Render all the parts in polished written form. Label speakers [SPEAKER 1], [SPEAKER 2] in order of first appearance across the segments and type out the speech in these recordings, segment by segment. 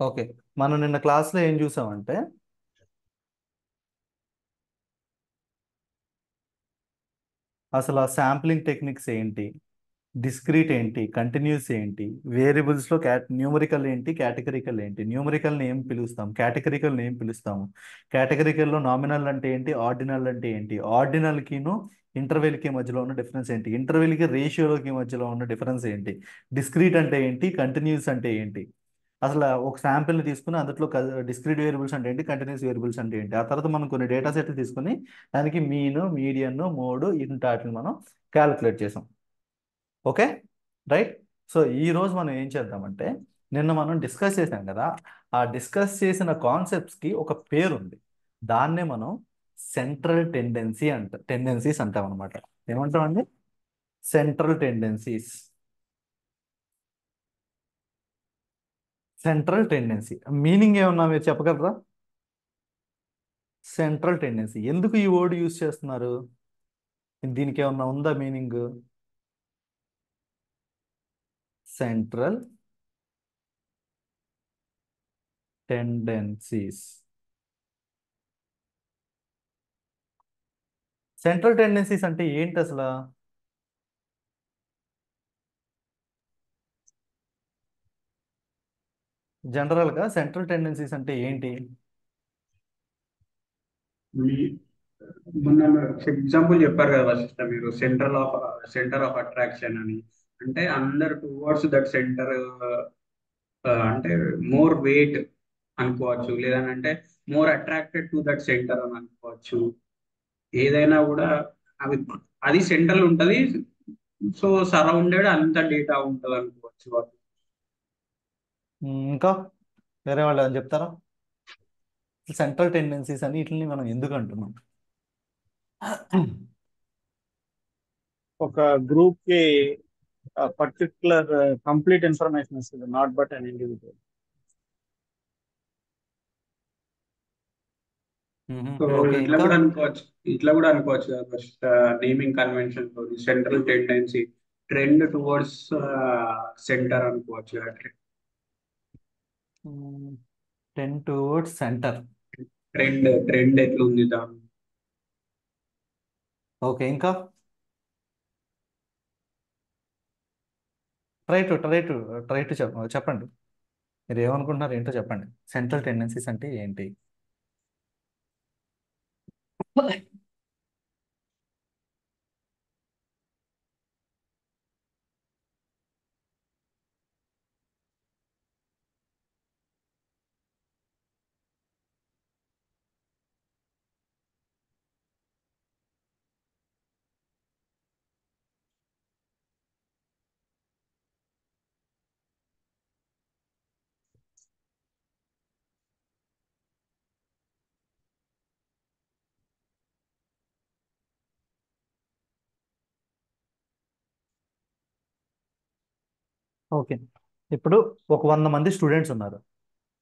[SPEAKER 1] Okay. మనం నిన్న క్లాస్లో ఏం చూసామంటే అసలు ఆ శాంప్లింగ్ టెక్నిక్స్ ఏంటి, డిస్క్రీట్ ఏంటి, కంటిన్యూస్ ఏంటి, వేరియబుల్స్లో న్యూమరికల్ ఏంటి, కేటగిరికల్ ఏంటి, న్యూమరికల్ని ఏం పిలుస్తాం, కేటగిరికల్ని ఏం పిలుస్తాము, కేటగిరికల్లో నామినల్ అంటే ఏంటి, ఆర్డినల్ అంటే ఏంటి, ఆర్డినల్కిను ఇంటర్వెల్కి మధ్యలో ఉన్న డిఫరెన్స్ ఏంటి, ఇంటర్వెల్కి రేషియోలోకి మధ్యలో ఉన్న డిఫరెన్స్ ఏంటి, డిస్క్రీట్ అంటే ఏంటి, కంటిన్యూస్ అంటే ఏంటి, అసలు ఒక శాంపిల్ని తీసుకుని అందులో డిస్క్రీట్ వేరియబుల్స్ అంటే ఏంటి, కంటిన్యూస్ వేరియబుల్స్ అంటే ఏంటి, ఆ తర్వాత మనం కొన్ని డేటా సెట్లు తీసుకుని దానికి మీన్, మీడియన్, మోడ్ వాటిని మనం క్యాలిక్యులేట్ చేసాం. Okay, right. సో ఈ రోజు మనం ఏం చేద్దామంటే నిన్న మనం డిస్కస్ చేసాం కదా, ఆ డిస్కస్ చేసిన కాన్సెప్ట్స్కి ఒక పేరు ఉంది. దాన్నే మనం సెంట్రల్ టెండెన్సీస్ అంటాం అనమాట. ఏమంటామండి? Central tendencies. Central tendency meaning ఏమన్నా మీరు చెప్పగలరా? సెంట్రల్ టెండెన్సీ ఎందుకు ఈ వర్డ్ యూజ్ చేస్తున్నారు? దీనికి ఏమన్నా ఉందా meaning? Central tendencies. Central tendencies అంటే ఏంటి అసలు? జనరల్గా సెంట్రల్ టెండెన్సీస్ అంటే ఏంటి?
[SPEAKER 2] మీ మొన్న ఎగ్జాంపుల్ చెప్పారు కదా వశిష్ట, మీరు సెంటర్ ఆఫ్ అట్రాక్షన్ అని. అంటే అందరు టువర్డ్స్ దట్ సెంటర్, అంటే మోర్ వెయిట్ అనుకోవచ్చు, లేదంటే more attracted to that centre అని అనుకోవచ్చు. ఏదైనా కూడా అవి అది సెంటర్ ఉంటది. సో సరౌండెడ్ అంత డేటా ఉంటది అనుకోవచ్చు.
[SPEAKER 1] ఇంకా వేరే వాళ్ళు ఏమైనా చెప్తారా? సెంట్రల్ టెండెన్సీస్ అని వీటిని మనం ఎందుకు అంటున్నాం?
[SPEAKER 3] ఒక గ్రూప్ కి పర్టికులర్ కంప్లీట్ ఇన్ఫర్మేషన్ ఇస్తుంది, not but an individual.
[SPEAKER 2] So
[SPEAKER 1] okay,
[SPEAKER 2] ఇట్లా
[SPEAKER 1] ఇంకా
[SPEAKER 2] కూడా అనుకోవచ్చు, కదా, నేమింగ్ కన్వెన్షన్ తోటి central tendency trend towards centre అనుకోవచ్చు కదా.
[SPEAKER 1] Ten towards centre.
[SPEAKER 2] ట్రెండ్ ఎట్లుంది దాని.
[SPEAKER 1] ఓకే, ఇంకా try to try to try to చెప్పండి. మీరు ఏమనుకుంటున్నారు ఏంటో చెప్పండి. సెంట్రల్ టెండెన్సీస్ అంటే ఏంటి? ఓకే, ఇప్పుడు ఒక 100 మంది స్టూడెంట్స్ ఉన్నారు.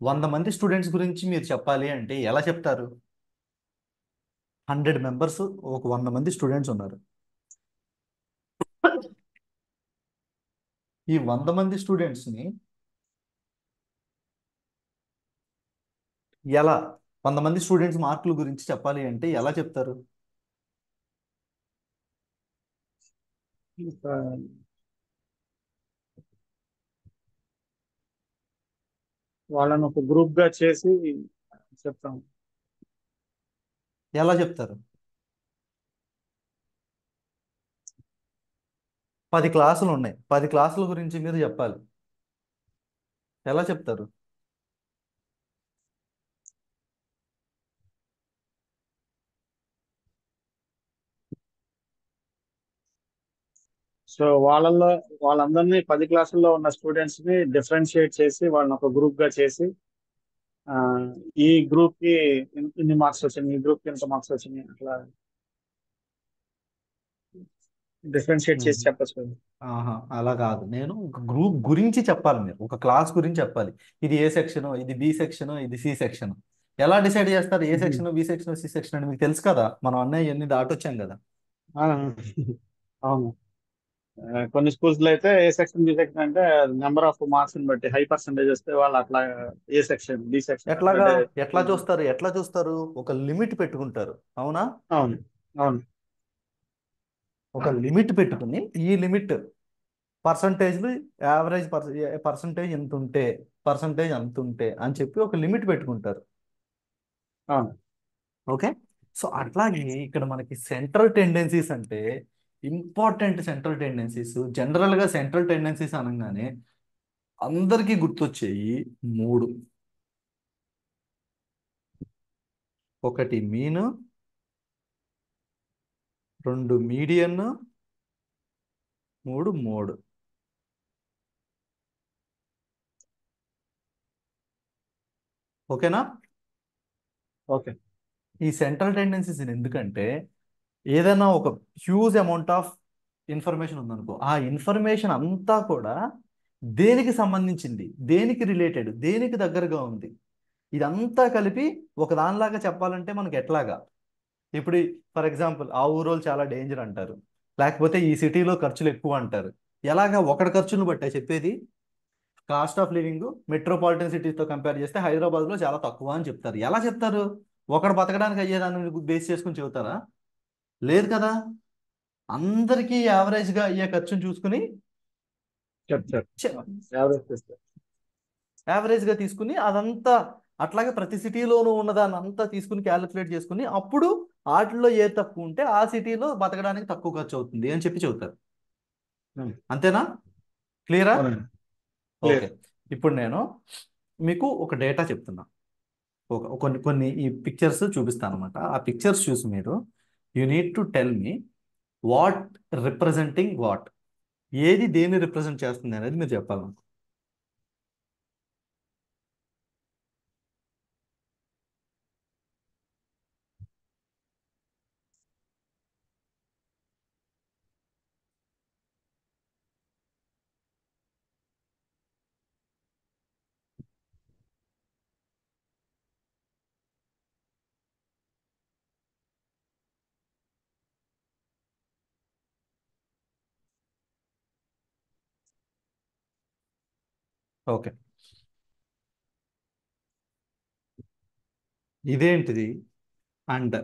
[SPEAKER 1] 100 మంది స్టూడెంట్స్ గురించి మీరు చెప్పాలి అంటే ఎలా చెప్తారు? 100 మెంబర్స్, ఒక 100 మంది స్టూడెంట్స్ ఉన్నారు. ఈ 100 మంది స్టూడెంట్స్ని ఎలా, 100 మంది స్టూడెంట్స్ మార్కుల గురించి చెప్పాలి అంటే ఎలా చెప్తారు?
[SPEAKER 3] వాళ్ళని ఒక గ్రూప్ గా చేసి చెప్తాం.
[SPEAKER 1] ఎలా చెప్తారు? 10 క్లాసులు ఉన్నాయి, 10 క్లాసుల గురించి మీరు చెప్పాలి. ఎలా చెప్తారు?
[SPEAKER 3] సో వాళ్ళందరినీ 10 క్లాసుల్లో ఉన్న స్టూడెంట్స్ ని డిఫరెన్షియేట్ చేసి వాళ్ళని ఒక గ్రూప్ గా చేసి, ఆ, ఈ గ్రూప్ కి ఇన్ని మార్క్స్ వచ్చినాయి, ఈ గ్రూప్ కి ఇంత మార్క్స్ వచ్చినాయి, అట్లా డిఫరెన్షియేట్ చేసి
[SPEAKER 1] మ్మ్.
[SPEAKER 3] చెప్పచ్చు కదా.
[SPEAKER 1] ఆహా, అలా కాదు. నేను ఒక గ్రూప్ గురించి చెప్పాలి, మీరు ఒక క్లాస్ గురించి చెప్పాలి. ఇది ఏ సెక్షన్, ఇది బి సెక్షన్, ఇది సి సెక్షన్. ఎలా డిసైడ్ చేస్తారు A
[SPEAKER 3] hmm.
[SPEAKER 1] Section, B section, C section అని? మీకు తెలుసు కదా, మనం అన్నయ్య ఎన్ని దాటొచ్చాం కదా.
[SPEAKER 3] ఆ, అవును. కొన్ని schools లో అయితే ఏ సెక్షన్ బి సెక్షన్ అంటే నెంబర్ ఆఫ్ మార్క్స్ ని బట్టి హై పర్సెంటేజ్ వస్తే వాళ్ళు అట్లా ఏ సెక్షన్ బి సెక్షన్
[SPEAKER 1] ఎట్లాగా
[SPEAKER 3] అంటే
[SPEAKER 1] ఎట్లా చూస్తారు ఒక లిమిట్ పెట్టుకుంటారు, అవునా?
[SPEAKER 3] అవును, అవును,
[SPEAKER 1] ఒక లిమిట్ పెట్టుకుని ఈ లిమిట్ పర్సంటేజ్లు యావరేజ్ పర్సంటేజ్ ఎంత ఉంటే అని చెప్పి ఒక లిమిట్ పెట్టుకుంటారు.
[SPEAKER 3] అవును.
[SPEAKER 1] ఓకే. సో అట్లాగే ఇక్కడ మనకి సెంట్రల్ టెండెన్సీస్ అంటే ఇంపార్టెంట్. సెంట్రల్ టెండెన్సీస్ జనరల్గా సెంట్రల్ టెండెన్సీస్ అనగానే అందరికీ గుర్తొచ్చేయి మూడు. ఒకటి మీన్, రెండు మీడియన్, మూడు మోడ్. ఓకేనా?
[SPEAKER 3] ఓకే.
[SPEAKER 1] ఈ సెంట్రల్ టెండెన్సీస్ ఎందుకంటే ఏదైనా ఒక హ్యూజ్ అమౌంట్ ఆఫ్ ఇన్ఫర్మేషన్ ఉందనుకో, ఆ ఇన్ఫర్మేషన్ అంతా కూడా దేనికి సంబంధించింది, దేనికి రిలేటెడ్, దేనికి దగ్గరగా ఉంది, ఇదంతా కలిపి ఒక దానిలాగా చెప్పాలంటే మనకి ఎట్లాగా? ఇప్పుడు ఫర్ ఎగ్జాంపుల్ ఆ ఊరోళ్ళు చాలా డేంజర్ అంటారు, లేకపోతే ఈ సిటీలో ఖర్చులు ఎక్కువ అంటారు. ఎలాగా? ఒకటి ఖర్చును బట్టే చెప్పేది. కాస్ట్ ఆఫ్ లివింగ్ మెట్రోపాలిటన్ సిటీస్తో కంపేర్ చేస్తే హైదరాబాద్లో చాలా తక్కువ అని చెప్తారు. ఎలా చెప్తారు? ఒకడు బతకడానికి అయ్యేదాన్ని బేస్ చేసుకుని చెబుతారా? లేదు కదా. అందరికీ యావరేజ్గా అయ్యే ఖర్చును చూసుకుని
[SPEAKER 3] చెప్తారు.
[SPEAKER 1] చె-
[SPEAKER 3] యావరేజ్ చేస్తారు.
[SPEAKER 1] యావరేజ్గా తీసుకుని అదంతా అట్లాగే ప్రతి సిటీలోనూ ఉన్నదాన్ని అంతా తీసుకుని క్యాలిక్యులేట్ చేసుకుని అప్పుడు వాటిల్లో ఏ తక్కువ ఉంటే ఆ సిటీలో బతకడానికి తక్కువ ఖర్చు అవుతుంది అని చెప్పి చెబుతారు.
[SPEAKER 3] అవును.
[SPEAKER 1] అంతేనా? క్లియరా?
[SPEAKER 3] అవునండి.
[SPEAKER 1] ఓకే.
[SPEAKER 3] క్లియర్.
[SPEAKER 1] ఇప్పుడు నేను మీకు ఒక డేటా చెప్తున్నా. కొన్ని కొన్ని ఈ పిక్చర్స్ చూపిస్తాను అనమాట. ఆ పిక్చర్స్ చూసి మీరు you need to tell me what representing what, ఏది దేన్ని రిప్రజెంట్ చేస్తుంది అనేది మీరు చెప్పాలి నాకు. ఓకే. ఇదేంటిది? అండ్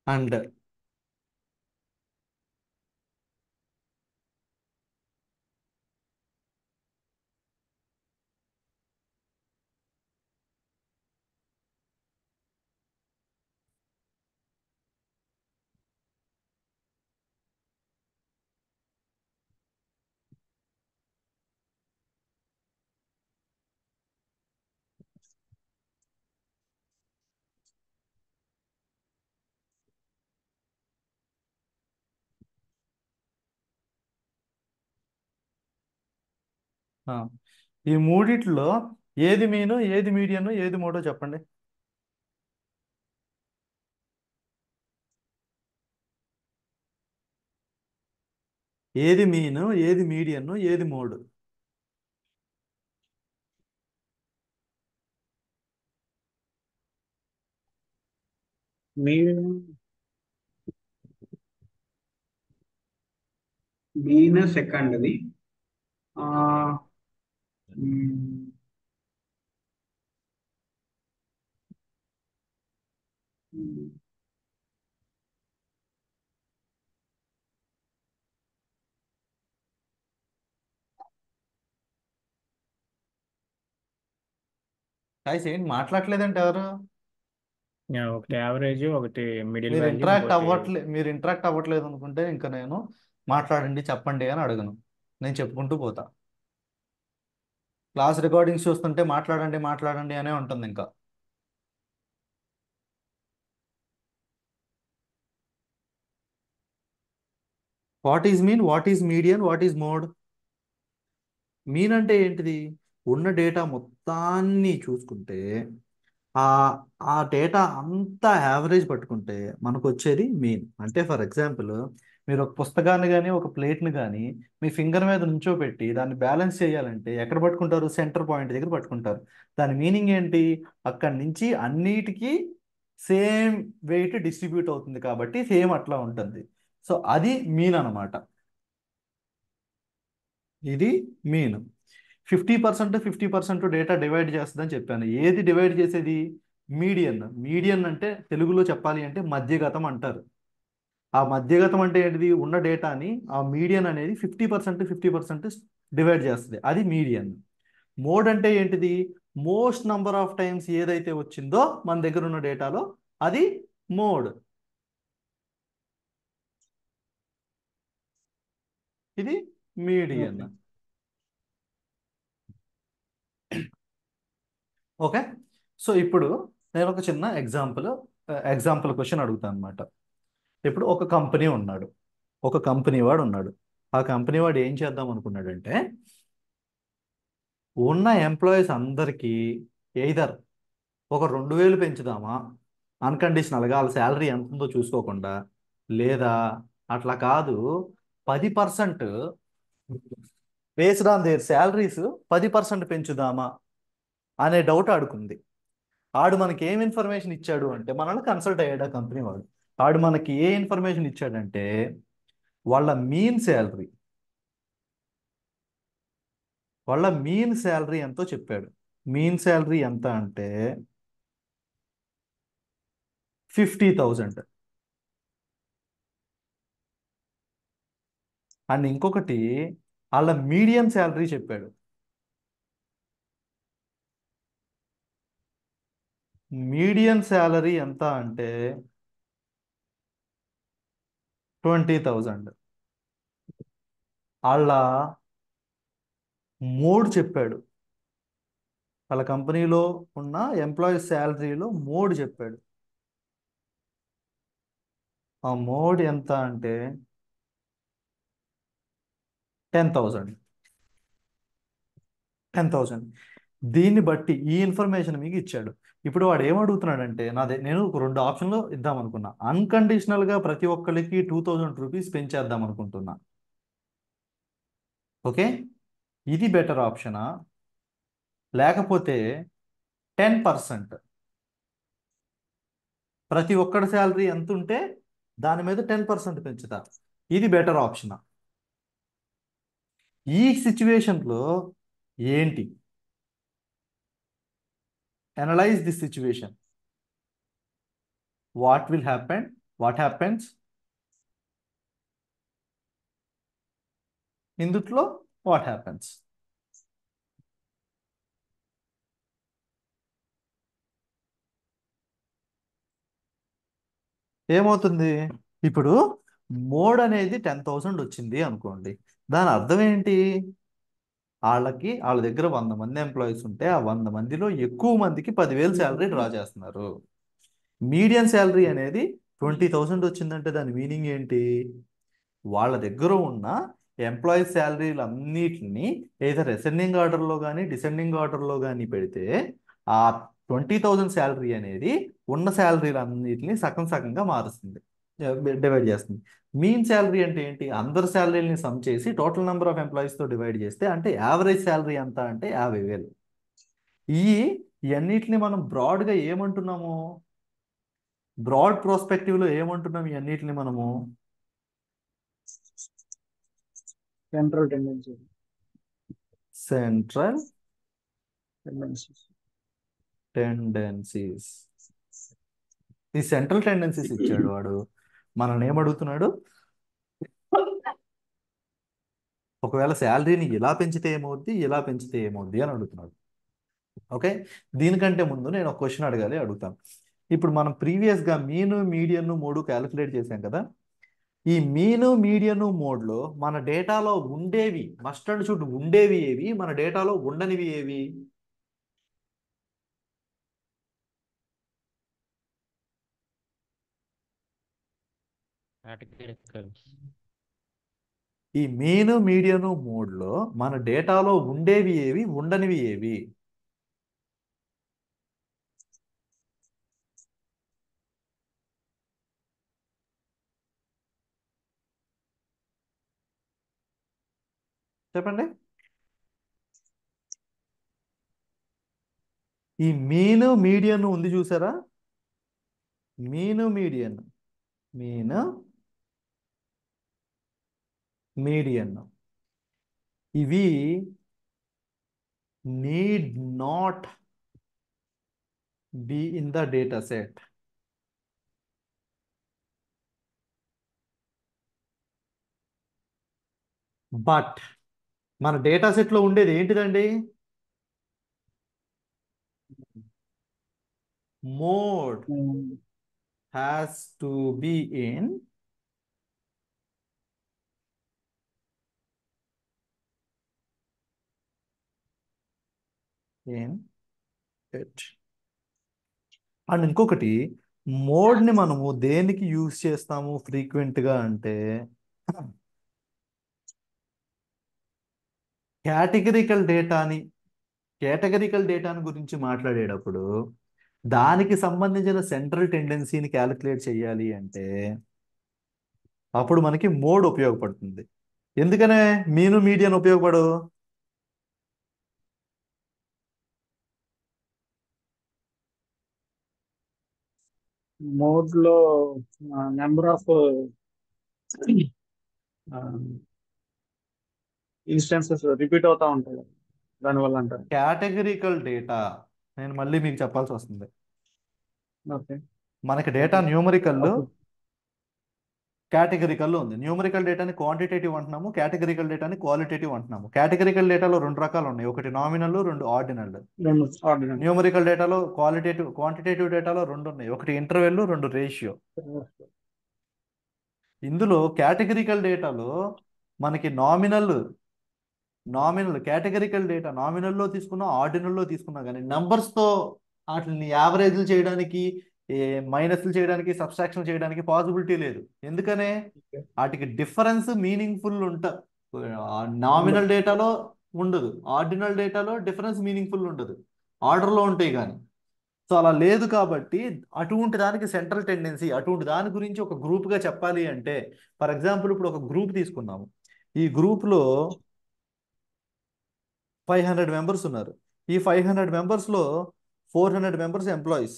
[SPEAKER 1] అండ్ ఈ మూడిట్లో ఏది మీను, ఏది మీడియన్, ఏది మోడో చెప్పండి. ఏది మీను, ఏది మీడియన్, ఏది మోడ్?
[SPEAKER 3] మీరు
[SPEAKER 2] మీన్ సెకండ్ది. ఆ, మ్, మ్,
[SPEAKER 1] guys ఏంటి మాట్లాడలేదంటే ఎవరు?
[SPEAKER 4] ఒకటి యావరేజ్, ఒకటి మిడిల్ వాల్యూ, ఇంకోటి
[SPEAKER 1] మీరు ఇంటరాక్ట్ అవ్వట్లేదు అనుకుంటే ఇంకా నేను మాట్లాడండి చెప్పండి అని అడగను, నేను చెప్పుకుంటూ పోతా. క్లాస్ రికార్డింగ్స్ చూస్తుంటే మాట్లాడండి మాట్లాడండి అనే ఉంటుంది ఇంకా. What is mean, what is median, what is mode? Mean అంటే ఏంటిది? ఉన్న డేటా మొత్తాన్ని చూసుకుంటే ఆ ఆ డేటా అంతా యావరేజ్ పట్టుకుంటే మనకు వచ్చేది మీన్. అంటే ఫర్ ఎగ్జాంపుల్ మీరు ఒక పుస్తకాన్ని కానీ ఒక ప్లేట్ని కానీ మీ ఫింగర్ మీద నుంచోబెట్టి దాన్ని బ్యాలెన్స్ చేయాలంటే ఎక్కడ పట్టుకుంటారు? సెంటర్ పాయింట్ దగ్గర పట్టుకుంటారు. దాని మీనింగ్ ఏంటి? అక్కడి నుంచి అన్నిటికీ సేమ్ వెయిట్ డిస్ట్రిబ్యూట్ అవుతుంది కాబట్టి సేమ్ అట్లా ఉంటుంది. సో అది మీన్ అనమాట. ఇది మీన్. 50% డేటా డివైడ్ చేస్తుందని చెప్పాను. ఏది డివైడ్ చేసేది? మీడియన్. మీడియన్ అంటే తెలుగులో చెప్పాలి అంటే మధ్యగతం అంటారు. ఆ మధ్యగతం అంటే ఏంటిది? ఉన్న డేటాని ఆ మీడియన్ అనేది 50% డివైడ్ చేస్తుంది. అది మీడియన్. మోడ్ అంటే ఏంటిది? మోస్ట్ నంబర్ ఆఫ్ టైమ్స్ ఏదైతే వచ్చిందో మన దగ్గర ఉన్న డేటాలో అది మోడ్. ఇది మీడియన్.
[SPEAKER 3] ఓకే.
[SPEAKER 1] ఓకే. సో ఇప్పుడు నేను ఒక చిన్న ఎగ్జాంపుల్ క్వశ్చన్ అడుగుతాను అనమాట. ఇప్పుడు ఒక కంపెనీ ఉన్నాడు. ఒక కంపెనీ వాడు ఉన్నాడు. ఆ కంపెనీ వాడు ఏం చేద్దాం అనుకున్నాడంటే ఉన్న ఎంప్లాయీస్ అందరికీ ఎయిదర్ ఒక 2,000 పెంచుదామా అన్కండిషనల్గా, వాళ్ళ శాలరీ ఎంత ఉందో చూసుకోకుండా, లేదా అట్లా కాదు 10% బేస్డ్ ఆన్ దేర్ శాలరీస్ 10% పెంచుదామా అనే డౌట్ ఆడుకుంది. ఆడు మనకి ఏం ఇన్ఫర్మేషన్ ఇచ్చాడు అంటే, మనల్ని కన్సల్ట్ అయ్యాడు ఆ కంపెనీ వాడు. ఆడు మనకి ఏ ఇన్ఫర్మేషన్ ఇచ్చాడంటే వాళ్ళ మీన్ శాలరీ ఎంతో చెప్పాడు. మీన్ శాలరీ ఎంత అంటే 50,000. అండ్ ఇంకొకటి వాళ్ళ మీడియం శాలరీ చెప్పాడు. మీడియం శాలరీ ఎంత అంటే 20,000. వాళ్ళ మోడ్ చెప్పాడు. వాళ్ళ కంపెనీలో ఉన్న ఎంప్లాయీస్ శాలరీలో మోడ్ చెప్పాడు. ఆ మోడ్ ఎంత అంటే 10,000. 10,000. దీన్ని బట్టి ఈ ఇన్ఫర్మేషన్ మీకు ఇచ్చాడు. ఇప్పుడు వాడు ఏమడుగుతున్నాడంటే, నేను ఒక 2 ఆప్షన్లు ఇద్దాం అనుకున్నా. అన్కండిషనల్గా ప్రతి ఒక్కరికి 2,000 రూపీస్ పెంచేద్దాం అనుకుంటున్నా. ఓకే, ఇది బెటర్ ఆప్షనా? లేకపోతే 10% ప్రతి ఒక్కడి శాలరీ ఎంత ఉంటే దాని మీద 10% పెంచుతా, ఇది బెటర్ ఆప్షనా? ఈ సిచ్యువేషన్లో ఏంటి? Analyse this situation. What happens ఇందుట్లో? What happens? ఏమవుతుంది? ఇప్పుడు మోడ్ అనేది 10,000 వచ్చింది అనుకోండి. దాని అర్థం ఏంటి? వాళ్ళ దగ్గర 100 మంది ఎంప్లాయీస్ ఉంటే ఆ 100 మందిలో ఎక్కువ మందికి 10,000 శాలరీ డ్రా చేస్తున్నారు. మీడియం శాలరీ అనేది 20,000 వచ్చిందంటే దాని మీనింగ్ ఏంటి? వాళ్ళ దగ్గర ఉన్న ఎంప్లాయీస్ శాలరీలు అన్నిటిని ఏదో అసెండింగ్ ఆర్డర్లో కానీ డిసెండింగ్ ఆర్డర్లో కానీ పెడితే ఆ 20,000 శాలరీ అనేది ఉన్న శాలరీలు అన్నిటిని సగం సగంగా మారుస్తుంది, డివైడ్ చేస్తుంది. మీన్ శాలరీ అంటే ఏంటి? అందరి శాలరీని సమ్ చేసి టోటల్ నెంబర్ ఆఫ్ ఎంప్లాయీస్తో డివైడ్ చేస్తే అంటే యావరేజ్ శాలరీ ఎంత అంటే 50,000. ఇవన్నిటిని మనం బ్రాడ్గా ఏమంటున్నాము? బ్రాడ్ ప్రోస్పెక్టివ్లో ఏమంటున్నాం? ఇవన్నిటిని మనము
[SPEAKER 3] సెంట్రల్ టెండెన్సీ.
[SPEAKER 1] Central tendencies. ఈ సెంట్రల్ టెండెన్సీస్ ఇచ్చాడు వాడు. మనల్ని ఏమడుగుతున్నాడు? ఒకవేళ శాలరీని ఇలా పెంచితే ఏమవుద్ది, ఇలా పెంచితే ఏమవుద్ది అని అడుగుతున్నాడు. ఓకే, దీనికంటే ముందు నేను ఒక క్వశ్చన్ అడుగుతాను. ఇప్పుడు మనం ప్రీవియస్గా మీను మీడియన్ మోడ్ క్యాలిక్యులేట్ చేసాం కదా. ఈ మీను మీడియన్ మోడ్లో మన డేటాలో ఉండేవి, మస్ట్ అండ్ షుడ్ ఉండేవి ఏవి, మన డేటాలో ఉండనివి ఏవి?
[SPEAKER 4] categorical.
[SPEAKER 1] ఈ మీను మీడియన్ మోడ్లో మన డేటాలో ఉండేవి ఏవి, ఉండనివి ఏవి? చెప్పండి. ఈ మీన్ మీడియన్ ఉంది చూసారా? మీన్ మీడియన్, మీన్ మీడియన్, ఇవి need not be in the data set. But మన డేటా సెట్లో ఉండేది ఏంటిదండి? Mode has to be in it. And ఇంకొకటి, మోడ్ని మనము దేనికి యూజ్ చేస్తాము ఫ్రీక్వెంట్గా అంటే కేటగిరికల్ డేటాని గురించి మాట్లాడేటప్పుడు దానికి సంబంధించిన సెంట్రల్ టెండెన్సీని క్యాలిక్యులేట్ చేయాలి అంటే అప్పుడు మనకి మోడ్ ఉపయోగపడుతుంది. ఎందుకనే మీను మీడియన్ ఉపయోగపడు?
[SPEAKER 3] మోడ్ లో నెంబర్ ఆఫ్ ఇన్స్టెన్సెస్ రిపీట్ అవుతా ఉంటాయి కదా, దానివల్ల అంటారు.
[SPEAKER 1] కేటగిరికల్ డేటా నేను మళ్ళీ మీకు చెప్పాల్సి వస్తుంది.
[SPEAKER 3] ఓకే.
[SPEAKER 1] మనకి డేటా న్యూమరికల్,
[SPEAKER 3] ఓకే.
[SPEAKER 1] కేటగిరికల్ ఉంది. న్యూమరికల్ డేటాని క్వాంటిటేటివ్ అంటున్నాము, కేటగిరికల్ డేటాని క్వాలిటేటివ్ అంటున్నాము. కేటగిరికల్ డేటాలో రెండు రకాలు ఉన్నాయి, ఒకటి నామినల్, రెండు ఆర్డినల్.
[SPEAKER 3] రెండు ఆర్డినల్.
[SPEAKER 1] న్యూమరికల్ డేటాలో క్వాంటిటేటివ్ డేటాలో రెండు ఉన్నాయి, ఒకటి ఇంటర్వెల్, రెండు రేషియో. ఇందులో కేటగిరికల్ డేటాలో మనకి నామినల్ కేటగిరికల్ డేటా నామినల్లో తీసుకున్నా ఆర్డినల్లో తీసుకున్నా కానీ నంబర్స్తో వాటిని యావరేజ్లు చేయడానికి, మైనస్లు చేయడానికి, సబ్స్ట్రాక్షన్ చేయడానికి పాసిబిలిటీ లేదు. ఎందుకనే వాటికి డిఫరెన్స్ మీనింగ్ఫుల్ నామినల్ డేటాలో ఉండదు, ఆర్డినల్ డేటాలో డిఫరెన్స్ మీనింగ్ఫుల్ ఉండదు, ఆర్డర్లో ఉంటాయి కానీ. సో అలా లేదు కాబట్టి అటువంటి దానికి సెంట్రల్ టెండెన్సీ, అటువంటి దాని గురించి ఒక గ్రూప్గా చెప్పాలి అంటే, ఫర్ ఎగ్జాంపుల్ ఇప్పుడు ఒక గ్రూప్ తీసుకున్నాము. ఈ గ్రూప్లో 500 మెంబర్స్ ఉన్నారు. ఈ 500 మెంబర్స్లో 400 మెంబర్స్ ఎంప్లాయీస్.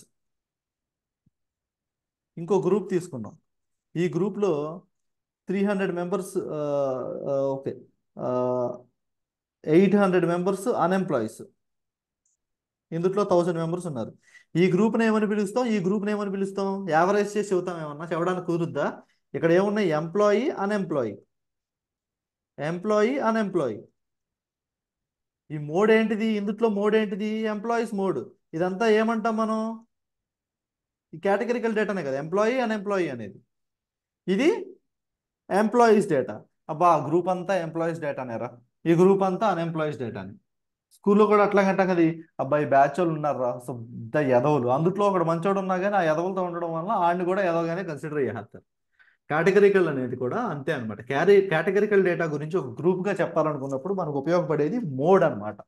[SPEAKER 1] ఇంకో గ్రూప్ తీసుకున్నాం. ఈ గ్రూప్లో 300 మెంబర్స్, ఓకే, 800 మెంబర్స్ అన్ఎంప్లాయీస్. ఇందులో 1000 మెంబర్స్ ఉన్నారు. ఈ గ్రూప్ని ఏమని పిలుస్తాం? ఈ గ్రూప్ని ఏమని పిలుస్తాం? యావరేజ్ చేసి చెబుతాం, ఏమన్నా చెప్పడానికి కుదురుద్దా? ఇక్కడ ఏమున్నాయి? ఎంప్లాయీ, అన్ఎంప్లాయీ. ఈ మోడ్ ఏంటిది? ఇందులో మోడ్ ఏంటిది? Employees mode. ఇదంతా ఏమంటాం మనం? ఈ కేటగిరికల్ డేటానే కదా ఎంప్లాయీ, అన్ఎంప్లాయీ అనేది. ఇది ఎంప్లాయీస్ డేటా. అబ్బా గ్రూప్ అంతా ఎంప్లాయీస్ డేటానేరా, ఈ గ్రూప్ అంతా అన్ఎంప్లాయీస్ డేటాని. స్కూల్లో కూడా అట్లా అంటాం కదా, అబ్బాయి బ్యాచ్ వాళ్ళు ఉన్నారా శుద్ధ ఎదవలు, అందులో ఒకడు మంచోడు ఉన్నా కానీ ఆ ఎదవలతో ఉండడం వల్ల ఆడిని కూడా ఎదవగానే కన్సిడర్ చేస్తారు. కేటగిరికల్ అనేది కూడా అంతే అనమాట. కేటగిరికల్ డేటా గురించి ఒక గ్రూప్గా చెప్పాలనుకున్నప్పుడు మనకు ఉపయోగపడేది మోడ్ అనమాట.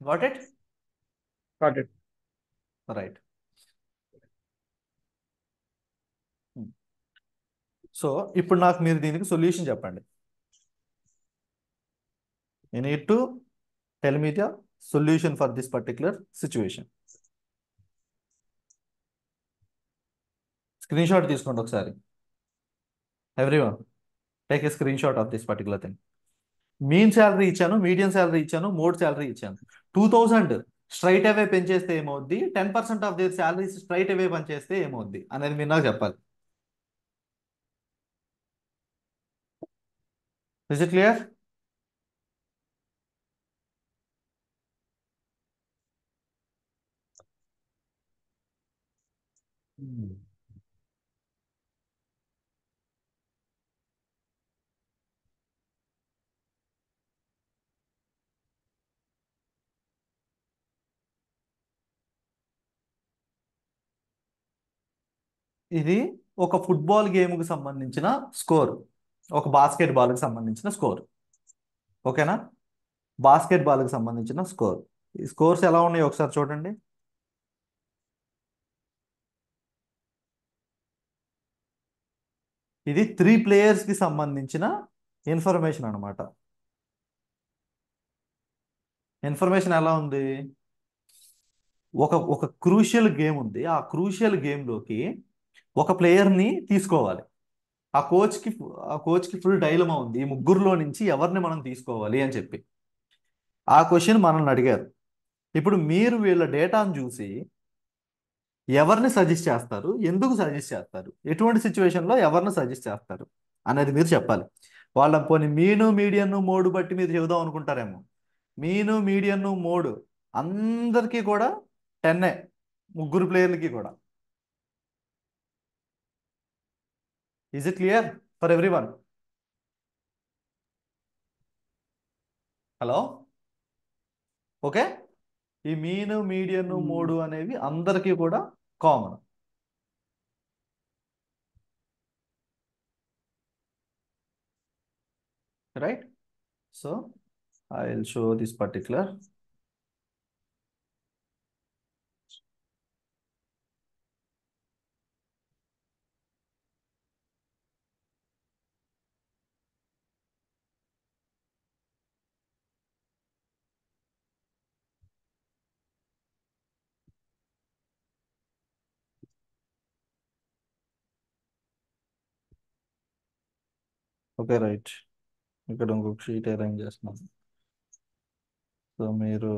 [SPEAKER 1] Got it? రైట్. సో ఇప్పుడు నాకు మీరు దీనికి సొల్యూషన్ చెప్పండి. You need to tell me the solution for this particular situation. Screen shot తీసుకోండి ఒకసారి. Everyone take a screen shot of this particular thing. Mean salary ఇచ్చాను, మీడియం శాలరీ ఇచ్చాను, mode salary ఇచ్చాను. 2000 స్ట్రైట్ అవే పెంచేస్తే ఏమవుద్ది, 10% ఆఫ్ దేర్ శాలరీస్ స్ట్రైట్ అవే పనిచేస్తే ఏమవుద్ది అనేది మీరు నాకు చెప్పాలి. Is it clear? ఇది ఒక ఫుట్బాల్ గేమ్కి సంబంధించిన స్కోర్, ఒక బాస్కెట్ బాల్కి సంబంధించిన స్కోర్. ఓకేనా? బాస్కెట్ బాల్కి సంబంధించిన స్కోర్. ఈ స్కోర్స్ ఎలా ఉన్నాయో ఒకసారి చూడండి. ఇది 3 ప్లేయర్స్కి సంబంధించిన ఇన్ఫర్మేషన్ అనమాట. ఇన్ఫర్మేషన్ ఎలా ఉంది? ఒక క్రూషియల్ గేమ్ ఉంది. ఆ క్రూషియల్ గేమ్లోకి ఒక ప్లేయర్ని తీసుకోవాలి. ఆ కోచ్కి ఆ కోచ్కి ఫుల్ డైలమా ఉంది, ఈ ముగ్గురులో నుంచి ఎవరిని మనం తీసుకోవాలి అని చెప్పి. ఆ క్వశ్చన్ మనల్ని అడిగారు. ఇప్పుడు మీరు వీళ్ళ డేటాను చూసి ఎవరిని సజెస్ట్ చేస్తారు, ఎందుకు సజెస్ట్ చేస్తారు, ఎటువంటి సిచ్యువేషన్లో ఎవరిని సజెస్ట్ చేస్తారు అనేది మీరు చెప్పాలి. వాళ్ళ పోనీ మీను మీడియన్ మోడ్ బట్టి మీరు చెబుదాం అనుకుంటారేమో. మీను మీడియన్ మోడ్ అందరికీ కూడా 10, ముగ్గురు ప్లేయర్లకి కూడా. Is it clear for everyone? Hello, okay. ఈ మీను మీడియన్ మోడ్ అనేవి అందరికీ కూడా common. Right? So I will show this particular. Okay, right. ఇక్కడ ఇంకొక షీట్ అరేంజ్ చేస్తున్నాను. సో మీరు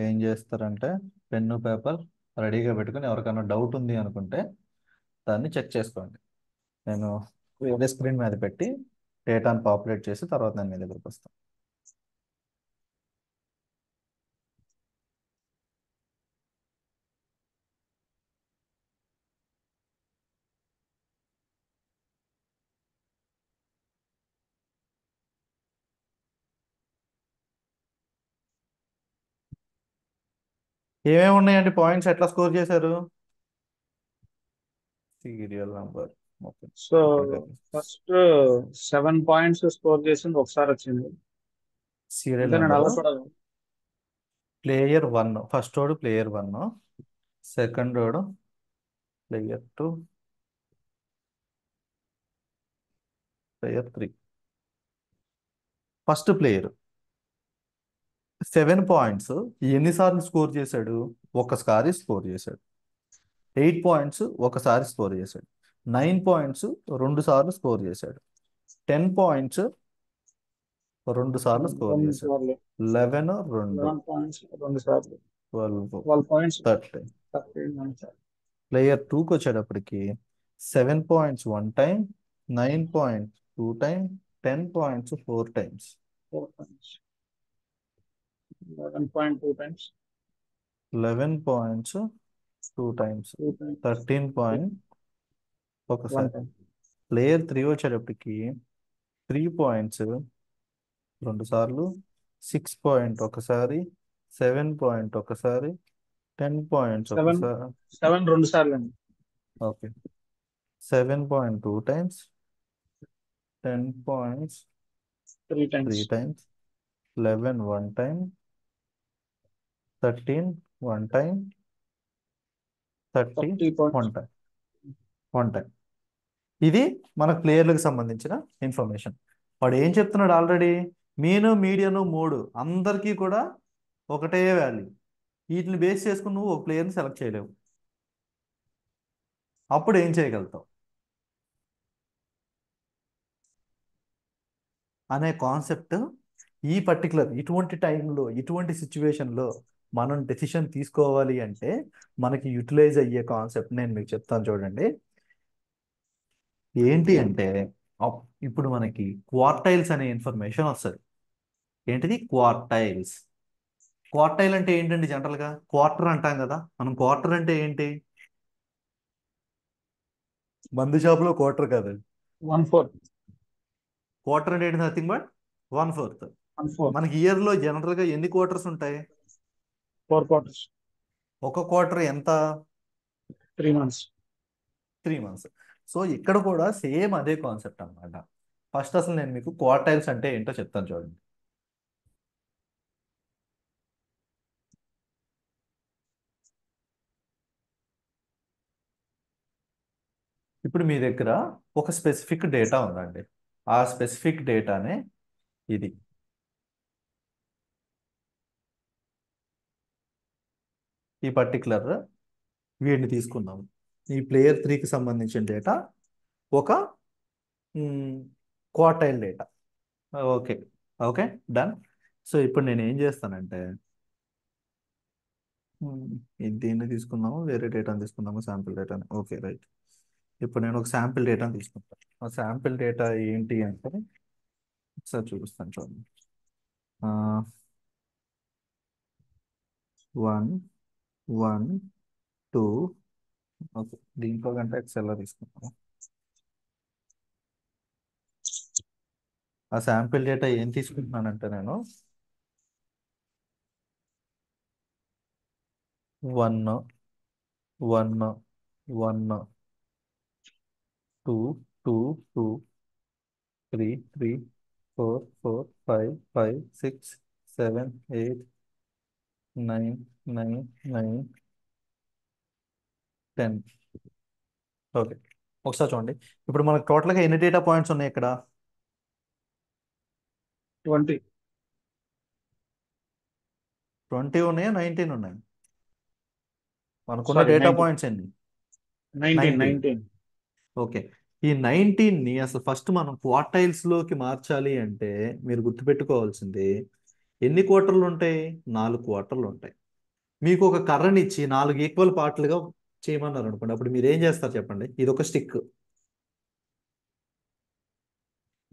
[SPEAKER 1] ఏం చేస్తారంటే పెన్ను పేపర్ రెడీగా పెట్టుకొని ఎవరికైనా డౌట్ ఉంది అనుకుంటే దాన్ని చెక్ చేసుకోండి. నేను వేరే స్క్రీన్ మీద పెట్టి డేటాను పాపులేట్ చేసి తర్వాత నేను మీ దగ్గరికి వస్తాను. ఏమేమి ఉన్నాయండి పాయింట్స్, ఎట్లా స్కోర్ చేశారు? Serial number. Okay,
[SPEAKER 3] so first 7 points score చేసింది ఒకసారి వచ్చింది.
[SPEAKER 1] సీరియల్
[SPEAKER 3] ఇంకా నేను
[SPEAKER 1] నెంబరు.
[SPEAKER 3] అలా కూడా
[SPEAKER 1] ప్లేయర్ 1 ఫస్ట్ వాడు ప్లేయర్ 1, సెకండ్ వాడు player 2, player 3. First player 7 points ఎన్నిసార్లు స్కోర్ చేశాడు? ఒకసారి స్కోర్ చేశాడు. 8 పాయింట్స్ ఒకసారి స్కోర్ చేశాడు. 9 పాయింట్స్ 2 సార్లు స్కోర్ చేశాడు. 10 పాయింట్స్ 2 సార్లు స్కోర్
[SPEAKER 3] 2
[SPEAKER 1] చేశాడు.
[SPEAKER 3] సార్లు
[SPEAKER 1] 11 2
[SPEAKER 3] 11 పాయింట్స్ 2 సార్లు
[SPEAKER 1] 12
[SPEAKER 3] 12 పాయింట్స్
[SPEAKER 1] 13.
[SPEAKER 3] 13
[SPEAKER 1] ప్లేయర్ 2కి వచ్చేటప్పటికి 7 points 1 time, 9 points 2 time, 10 points 4 times,
[SPEAKER 3] 4 points 11.2 times
[SPEAKER 1] 11 points 2 times,
[SPEAKER 3] 2 times
[SPEAKER 1] 13 point
[SPEAKER 3] 1
[SPEAKER 1] ఒకసారి.
[SPEAKER 3] టైం.
[SPEAKER 1] ప్లేయర్ 3 వచ్చేటప్పటికి 3 పాయింట్స్ 2 సార్లు, 6 పాయింట్ ఒకసారి, 7 పాయింట్ ఒకసారి, 10 పాయింట్స్
[SPEAKER 3] 7
[SPEAKER 1] ఒకసారి.
[SPEAKER 3] 7 2 సార్లు అండి.
[SPEAKER 1] Okay, 7.2 times, 10 points
[SPEAKER 3] 3 times
[SPEAKER 1] 3 times, 11 1 time, 13 1 time, 30
[SPEAKER 3] 30 points
[SPEAKER 1] 1 time, 1 time. ఇది మన ప్లేయర్లకు సంబంధించిన ఇన్ఫర్మేషన్. వాడు ఏం చెప్తున్నాడు ఆల్రెడీ? మీను మీడియను 3 అందరికీ కూడా ఒకటే వాల్యూ. వీటిని బేస్ చేసుకుని నువ్వు ఒక ప్లేయర్ని సెలెక్ట్ చేయలేవు. అప్పుడు ఏం చేయగలుగుతావు అనే కాన్సెప్ట్ ఈ పర్టికులర్ ఇటువంటి టైంలో ఇటువంటి సిచ్యువేషన్లో మనం డెసిషన్ తీసుకోవాలి అంటే మనకి యూటిలైజ్ అయ్యే కాన్సెప్ట్ నేను మీకు చెప్తాను చూడండి. ఏంటి అంటే ఇప్పుడు మనకి క్వార్టైల్స్ అనే ఇన్ఫర్మేషన్ వస్తుంది. ఏంటిది? క్వార్టైల్స్. క్వార్టైల్ అంటే ఏంటండి? జనరల్గా క్వార్టర్ అంటాం కదా మనం. క్వార్టర్ అంటే ఏంటి? మందు షాపులో క్వార్టర్ కాదండి.
[SPEAKER 3] 1/4
[SPEAKER 1] క్వార్టర్ అంటే ఏంటి? Nothing but 1/4.
[SPEAKER 3] 1/4
[SPEAKER 1] మనకి ఇయర్లో జనరల్గా ఎన్ని క్వార్టర్స్ ఉంటాయి?
[SPEAKER 3] 4 quarters
[SPEAKER 1] ఒక క్వార్టర్ ఎంత?
[SPEAKER 3] 3 months.
[SPEAKER 1] 3 మంత్స్. సో ఇక్కడ కూడా సేమ్ అదే కాన్సెప్ట్ అన్నమాట. ఫస్ట్ అసలు నేను మీకు క్వార్టైల్స్ అంటే ఏంటో చెప్తాను చూడండి. ఇప్పుడు మీ దగ్గర ఒక స్పెసిఫిక్ డేటా ఉందండి. ఆ స్పెసిఫిక్ డేటానే ఇది. ఈ పర్టికులర్ వీడిని తీసుకుందాం. ఈ ప్లేయర్ 3కి సంబంధించిన డేటా ఒక quartile data. Okay, okay, done. So ఇప్పుడు నేను ఏం చేస్తానంటే దీన్ని తీసుకుందాము, వేరే డేటాని తీసుకుందాము, శాంపిల్ డేటాని. Okay, right. ఇప్పుడు నేను ఒక శాంపిల్ డేటాని తీసుకుంటాను. ఆ శాంపిల్ డేటా ఏంటి అంటే ఒకసారి చూపిస్తాను చూడండి. 1 1 2. ఓకే, దీంట్లో కంటే ఎక్సెల్లో తీసుకుంటాము. ఆ శాంపిల్ డేటా ఏం తీసుకుంటున్నానంటే నేను 1 1 1 2 2 2 3 3 4 4 5 5 6 7 8 9 9 9 10. ఓకే, ఒకసారి చూడండి. ఇప్పుడు మనకు టోటల్గా ఎన్ని డేటా పాయింట్స్ ఉన్నాయి ఇక్కడ?
[SPEAKER 3] 20.
[SPEAKER 1] 20 ఉన్నాయా, 19 ఉన్నాయి? మనకున్న
[SPEAKER 3] సారీ,
[SPEAKER 1] డేటా
[SPEAKER 3] 19.
[SPEAKER 1] పాయింట్స్ ఎన్ని?
[SPEAKER 3] 19.
[SPEAKER 1] 19.
[SPEAKER 3] 19.
[SPEAKER 1] ఓకే, ఈ 19ని అసలు ఫస్ట్ మనం క్వార్టైల్స్లోకి మార్చాలి అంటే మీరు గుర్తుపెట్టుకోవాల్సింది ఎన్ని క్వార్టర్లు ఉంటాయి? 4 క్వార్టర్లు ఉంటాయి. మీకు ఒక కర్రని ఇచ్చి 4 ఈక్వల్ పార్ట్లుగా చేయమన్నారు అనుకోండి, అప్పుడు మీరు ఏం చేస్తారు చెప్పండి? ఇది ఒక స్టిక్,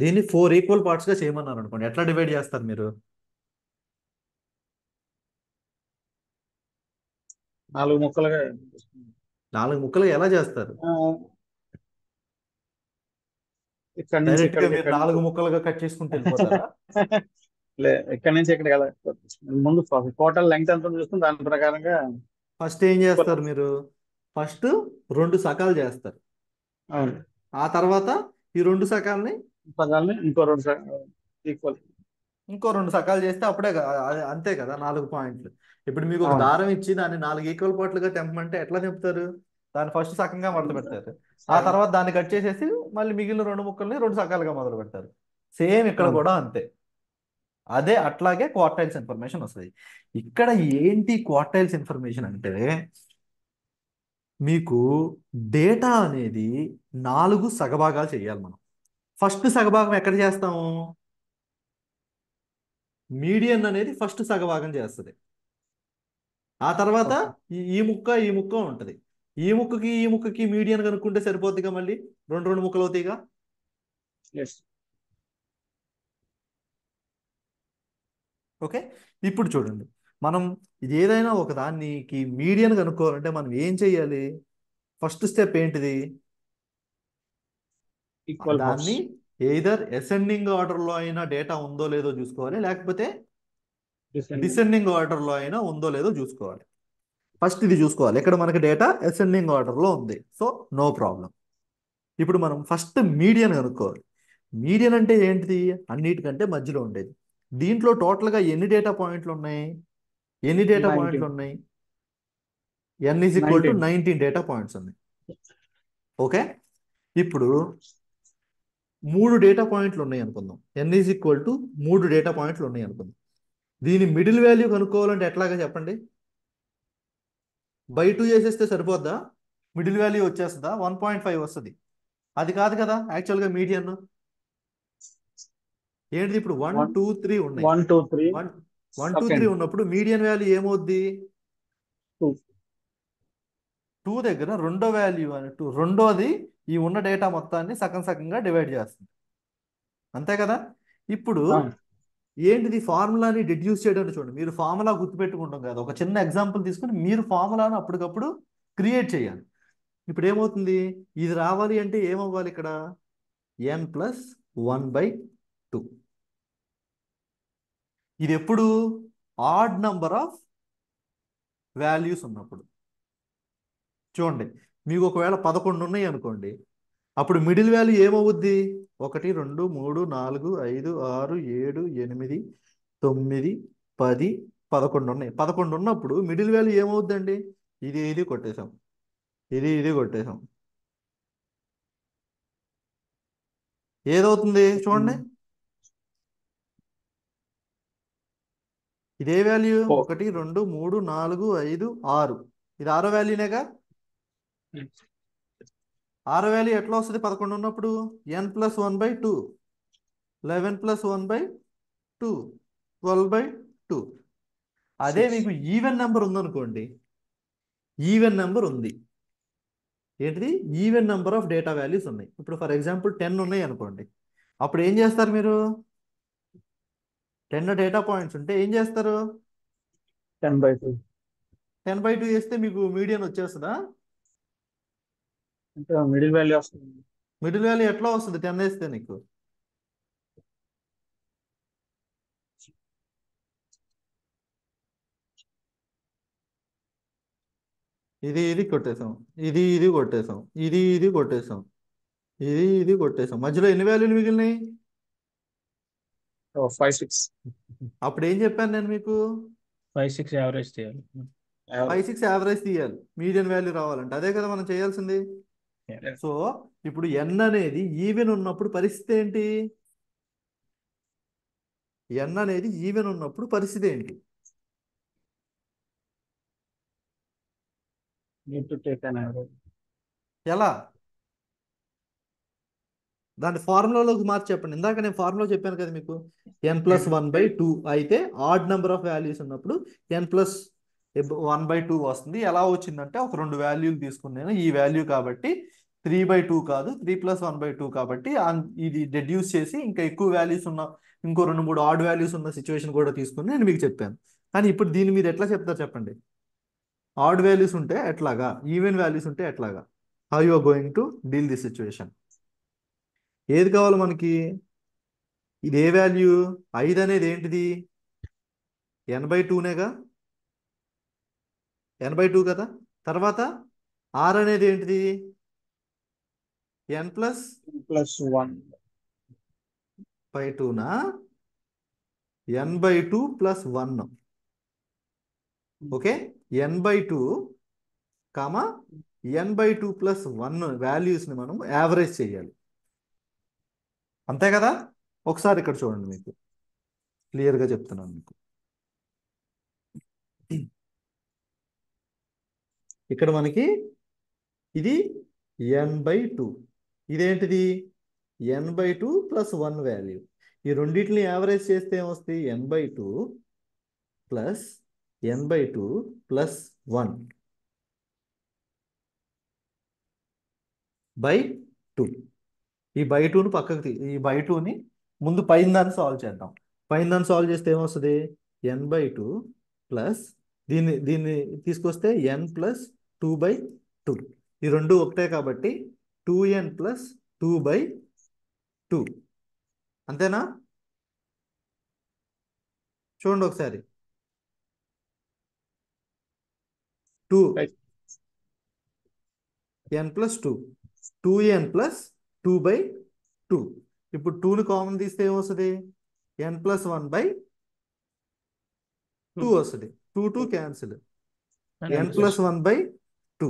[SPEAKER 1] దీన్ని 4 ఈక్వల్ పార్ట్స్గా చేయమన్నారు అనుకోండి, ఎట్లా డివైడ్ చేస్తారు మీరు?
[SPEAKER 3] 4 ముక్కలుగా
[SPEAKER 1] 4 ముక్కలుగా ఎలా చేస్తారు?
[SPEAKER 3] ఆ, ఇక్కడ నుంచి
[SPEAKER 1] డైరెక్ట్గా
[SPEAKER 3] ఇక్కడికి,
[SPEAKER 1] మీరు
[SPEAKER 3] ఇక్కడ
[SPEAKER 1] 4
[SPEAKER 3] నుంచి
[SPEAKER 1] ముక్కలుగా కట్ చేసుకుంటూ వెళ్ళిపోతారా?
[SPEAKER 3] ఇక్కడ నుంచి ఇక్కడికి వెళ్ళ ముందు టోటల్ లెంగ్త్ ఎంత చూసుకుని దాని ప్రకారంగా
[SPEAKER 1] ఫస్ట్ ఏం
[SPEAKER 3] ఈక్వల్.
[SPEAKER 1] చేస్తారు మీరు? ఫస్ట్ 2 సకాలు చేస్తారు.
[SPEAKER 3] అవును,
[SPEAKER 1] ఆ తర్వాత ఈ 2 సకాల్ని
[SPEAKER 3] పదాలని ఇంకో 2 ఈక్వల్.
[SPEAKER 1] ఇంకో 2 సకాలు చేస్తే అప్పుడే అంతే కదా 4 పాయింట్లు. ఇప్పుడు మీకు ఒక
[SPEAKER 3] అవును,
[SPEAKER 1] దారం ఇచ్చి దాన్ని 4 ఈక్వల్ పార్ట్లుగా తెంపమంటే ఎట్లా తెంపుతారు? దాన్ని ఫస్ట్ సకంగా మొదలు పెడతారు, ఆ
[SPEAKER 3] సగం.
[SPEAKER 1] తర్వాత దాన్ని కట్ చేసేసి మళ్ళీ మిగిలిన 2 ముక్కల్ని 2 సకాలుగా మొదలు పెడతారు. సేమ్ ఇక్కడ
[SPEAKER 3] అవును.
[SPEAKER 1] కూడా అంతే. అదే అట్లాగే క్వార్టైల్స్ ఇన్ఫర్మేషన్ వస్తుంది. ఇక్కడ ఏంటి క్వార్టైల్స్ ఇన్ఫర్మేషన్ అంటే మీకు డేటా అనేది 4 సగభాగాలు చేయాలి మనం. ఫస్ట్ సగభాగం ఎక్కడ చేస్తాము? మీడియన్ అనేది ఫస్ట్ సగభాగం చేస్తుంది. ఆ తర్వాత
[SPEAKER 3] ఓకే.
[SPEAKER 1] ఈ ముక్క ఉంటుంది. ఈ ముక్కకి మీడియన్ కనుక్కుంటే సరిపోతుందిగా, మళ్ళీ 2 ముక్కలు అవుతాయిగా.
[SPEAKER 3] ఎస్.
[SPEAKER 1] ఓకే, ఇప్పుడు చూడండి, మనం ఇది ఏదైనా ఒక దానికి మీడియన్ కనుక్కోవాలంటే మనం ఏం చెయ్యాలి? ఫస్ట్ స్టెప్ ఏంటిది?
[SPEAKER 3] Equal parts.
[SPEAKER 1] దాన్ని ఎయిదర్ అసెండింగ్ ఆర్డర్లో అయినా డేటా ఉందో లేదో చూసుకోవాలి, లేకపోతే డిసెండింగ్ ఆర్డర్లో అయినా ఉందో లేదో చూసుకోవాలి. ఫస్ట్ ఇది చూసుకోవాలి. ఇక్కడ మనకి డేటా అసెండింగ్ ఆర్డర్లో ఉంది, సో నో ప్రాబ్లం. ఇప్పుడు మనం ఫస్ట్ మీడియన్ కనుక్కోవాలి. మీడియన్ అంటే ఏంటిది? అన్నిటికంటే మధ్యలో ఉండేది. దీంట్లో టోటల్గా ఎన్ని డేటా పాయింట్లు ఉన్నాయి? ఎన్ని డేటా పాయింట్లు
[SPEAKER 3] 19.
[SPEAKER 1] ఉన్నాయి? n is equal to 19 data points ఉన్నాయి. ఓకే, ఇప్పుడు 3 డేటా పాయింట్లు ఉన్నాయి అనుకుందాం. n is equal to 3 data పాయింట్లు ఉన్నాయి అనుకుందాం. దీని మిడిల్ వాల్యూ కనుక్కోవాలంటే ఎట్లాగా చెప్పండి? బై 2 చేసేస్తే సరిపోద్దా? మిడిల్ వాల్యూ వచ్చేస్తుందా? 1.5 వస్తుంది. అది కాదు కదా యాక్చువల్గా మీడియన్. ఏంటిది? ఇప్పుడు 1 2 3 ఉన్నాయి.
[SPEAKER 3] 1 2 3
[SPEAKER 1] 1 1 2 3
[SPEAKER 3] సెకండ్
[SPEAKER 1] ఉన్నప్పుడు మీడియన్ వాల్యూ ఏమవుద్ది?
[SPEAKER 3] 2.
[SPEAKER 1] 2 దగ్గర రెండో వాల్యూ రెండోది ఈ ఉన్న డేటా మొత్తాన్ని సగం సగంగా డివైడ్ చేస్తుంది, అంతే కదా? ఇప్పుడు ఏంటిది? ఫార్ములాని డిడ్యూస్ చేయడం. చూడండి, మీరు ఫార్ములా గుర్తుపెట్టుకుంటాం కదా, ఒక చిన్న ఎగ్జాంపుల్ తీసుకుని మీరు ఫార్ములాను అప్పటికప్పుడు క్రియేట్ చేయాలి. ఇప్పుడు ఏమవుతుంది? ఇది రావాలి అంటే ఏమవ్వాలి? ఇక్కడ n+1/2. ఇది ఎప్పుడు? ఆడ్ నంబర్ ఆఫ్ వాల్యూస్ ఉన్నప్పుడు. చూడండి, మీకు ఒకవేళ 11 ఉన్నాయి అనుకోండి, అప్పుడు మిడిల్ వాల్యూ ఏమవుద్ది? 1 2 3 4 5 6 7 8 9 10 11 ఉన్నాయి. 11 ఉన్నప్పుడు మిడిల్ వాల్యూ ఏమవుద్దండి? ఇది కొట్టేశాం, ఇది కొట్టేశాం. ఏదవుతుంది చూడండి, ఇదే వాల్యూ 1 2 3 4 5 6, ఇది 6వ వాల్యూనేగా. 6వ వాల్యూ ఎట్లా వస్తుంది 11 ఉన్నప్పుడు? n+1/2, 11+1/2, 12/2. అదే మీకు ఈవెన్ నెంబర్ ఉందనుకోండి, ఈవెన్ నెంబర్ ఉంది, ఏంటిది even number of data values ఉన్నాయి. ఇప్పుడు ఫర్ ఎగ్జాంపుల్ 10 ఉన్నాయి అనుకోండి, అప్పుడు ఏం చేస్తారు మీరు? 10 డేటా పాయింట్స్ ఉంటే ఏం చేస్తారు?
[SPEAKER 3] 10/2
[SPEAKER 1] 10/2 చేస్తే మీకు మీడియన్ వచ్చేస్తుందా?
[SPEAKER 3] అంటే మిడిల్ వాల్యూ వస్తుంది.
[SPEAKER 1] మిడిల్ వాల్యూ ఎట్లా వస్తుంది 10 వేస్తే నీకు? ఇది కొట్టేసాం, ఇది కొట్టేసాం, ఇది కొట్టేసాం, ఇది కొట్టేసాం, మధ్యలో ఎన్ని వాల్యూలు మిగిలినాయి?
[SPEAKER 3] 5 6
[SPEAKER 1] అప్పుడు ఏం చెప్పాను నేను మీకు?
[SPEAKER 4] 5 6 యావరేజ్ తీయాలి.
[SPEAKER 1] 5 6 యావరేజ్ తీయాలి మీడియన్ వాల్యూ రావాలంటే, అదే కదా మనం చేయాల్సింది.
[SPEAKER 4] Yeah.
[SPEAKER 1] సో ఇప్పుడు n అనేది ఈవెన్ ఉన్నప్పుడు పరిస్థితి ఏంటి? n అనేది ఈవెన్ ఉన్నప్పుడు పరిస్థితి ఏంటి?
[SPEAKER 3] need to take an average.
[SPEAKER 1] ఎలా? దాని ఫార్ములాలోకి మార్చి చెప్పండి. ఇందాక నేను ఫార్ములా చెప్పాను కదా మీకు, n+1/2 అయితే ఆడ్ నెంబర్ ఆఫ్ వాల్యూస్ ఉన్నప్పుడు n+1/2 వస్తుంది. ఎలా వచ్చిందంటే ఒక 2 వాల్యూలు తీసుకున్నాను, ఈ వాల్యూ కాబట్టి 3/2 కాదు 3+1/2 కాబట్టి ఇది డెడ్యూస్ చేసి ఇంకా ఎక్కువ వాల్యూస్ ఉన్న ఇంకో 2 3 ఆడ్ వాల్యూస్ ఉన్న సిచ్యువేషన్ కూడా తీసుకుని నేను మీకు చెప్పాను. కానీ ఇప్పుడు దీన్ని మీరు ఎట్లా చెప్తారు చెప్పండి? ఆడ్ వాల్యూస్ ఉంటే ఎట్లాగా, ఈవెన్ వాల్యూస్ ఉంటే ఎట్లాగా? How you are going to deal this situation? ఏది కావాలి మనకి? ఇది ఏ వాల్యూ? 5 అనేది ఏంటిది? n/2నేగా, n/2 కదా. తర్వాత r అనేది ఏంటిది? n+2నా? n/2+1. Okay, n/2 comma n/2+1 వాల్యూస్ని మనం యావరేజ్ చేయాలి, అంతే కదా. ఒకసారి ఇక్కడ చూడండి, మీకు క్లియర్గా చెప్తున్నాను. మీకు ఇక్కడ మనకి ఇది n/2, ఇదేంటిది n/2+1 వాల్యూ. ఈ రెండింటిని యావరేజ్ చేస్తే ఏమొస్తుంది? n/2+n/2+1/2. ఈ బై 2ని పక్కకు ఈ బై 2ని ముందు పైన దాన్ని సాల్వ్ చేద్దాం. పైన దాన్ని సాల్వ్ చేస్తే ఏమొస్తుంది? n/2 ప్లస్ దీన్ని తీసుకొస్తే n+2/2. ఈ రెండు ఒకటే కాబట్టి 2n+2/2. అంతేనా? చూడండి ఒకసారి, 2n+2, 2n+2/2. ఇప్పుడు 2ని కామన్ తీస్తే ఏమొస్తుంది? n+1/2 వస్తుంది. 2 2 క్యాన్సిల్, n+1/2.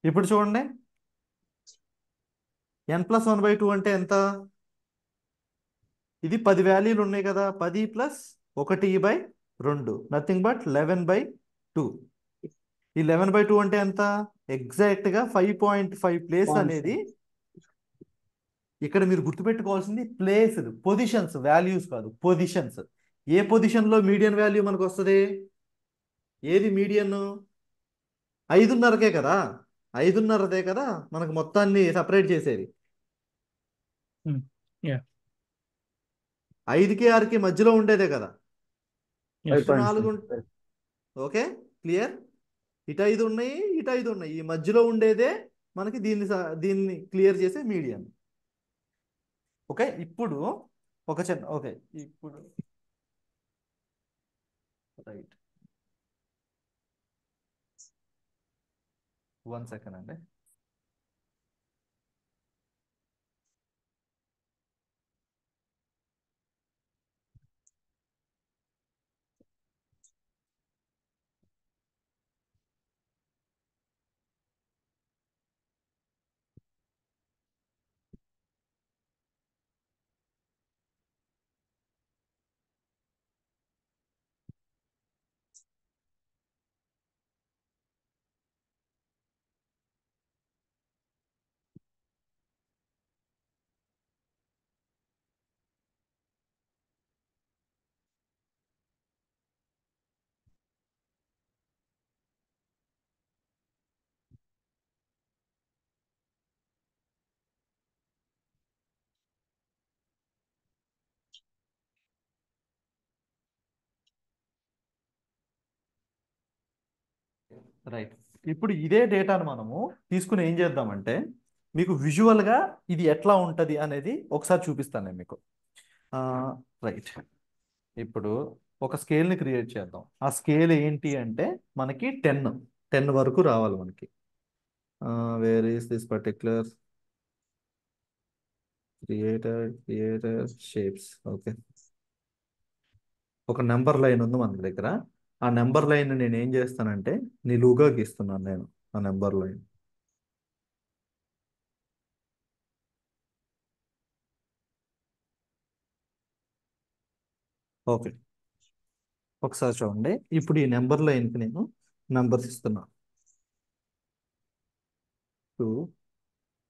[SPEAKER 1] ఇప్పుడు చూడండి, n+1/2 అంటే ఎంత? ఇది 10 వాల్యూలు ఉన్నాయి కదా, 10 + 1/2, నథింగ్ బట్ 11/2. ఈ 11/2 అంటే ఎంత? ఎగ్జాక్ట్గా 5.5 ప్లేస్ అనేది. ఇక్కడ మీరు గుర్తుపెట్టుకోవాల్సింది ప్లేస్, పొజిషన్స్, వాల్యూస్ కాదు, పొజిషన్స్. ఏ పొజిషన్లో మీడియన్ వాల్యూ మనకు వస్తుంది? ఏది మీడియన్? 5.5కే కదా, 5.5దే కదా మనకు మొత్తాన్ని సపరేట్ చేసేది.
[SPEAKER 4] Yeah.
[SPEAKER 1] 5కి 6కి మధ్యలో ఉండేదే కదా.
[SPEAKER 4] Yes.
[SPEAKER 1] 4. Okay, clear. ఇటు 5 ఉన్నాయి, ఇటు 5 ఉన్నాయి, ఈ మధ్యలో ఉండేదే మనకి దీన్ని క్లియర్ చేసే మీడియం. ఓకే, ఇప్పుడు ఒక చిన్న, ఓకే ఇప్పుడు రైట్, 1 సెకండ్ అండి. రైట్. ఇప్పుడు ఇదే డేటాను మనము తీసుకుని ఏం చేద్దామంటే మీకు విజువల్గా ఇది ఎట్లా ఉంటుంది అనేది ఒకసారి చూపిస్తాను నేను మీకు. రైట్. ఇప్పుడు ఒక స్కేల్ని క్రియేట్ చేద్దాం. ఆ స్కేల్ ఏంటి అంటే మనకి 10 వరకు రావాలి మనకి. Where is this particular creator shapes. Okay, ఒక నెంబర్ లైన్ ఉంది మన దగ్గర. ఆ నెంబర్ లైన్ నేను ఏం చేస్తానంటే నిలువుగా గీస్తున్నాను నేను ఆ నెంబర్ లైన్. ఓకే, ఒకసారి చూడండి. ఇప్పుడు ఈ నెంబర్ లైన్కి నేను నెంబర్స్ ఇస్తున్నా. 2,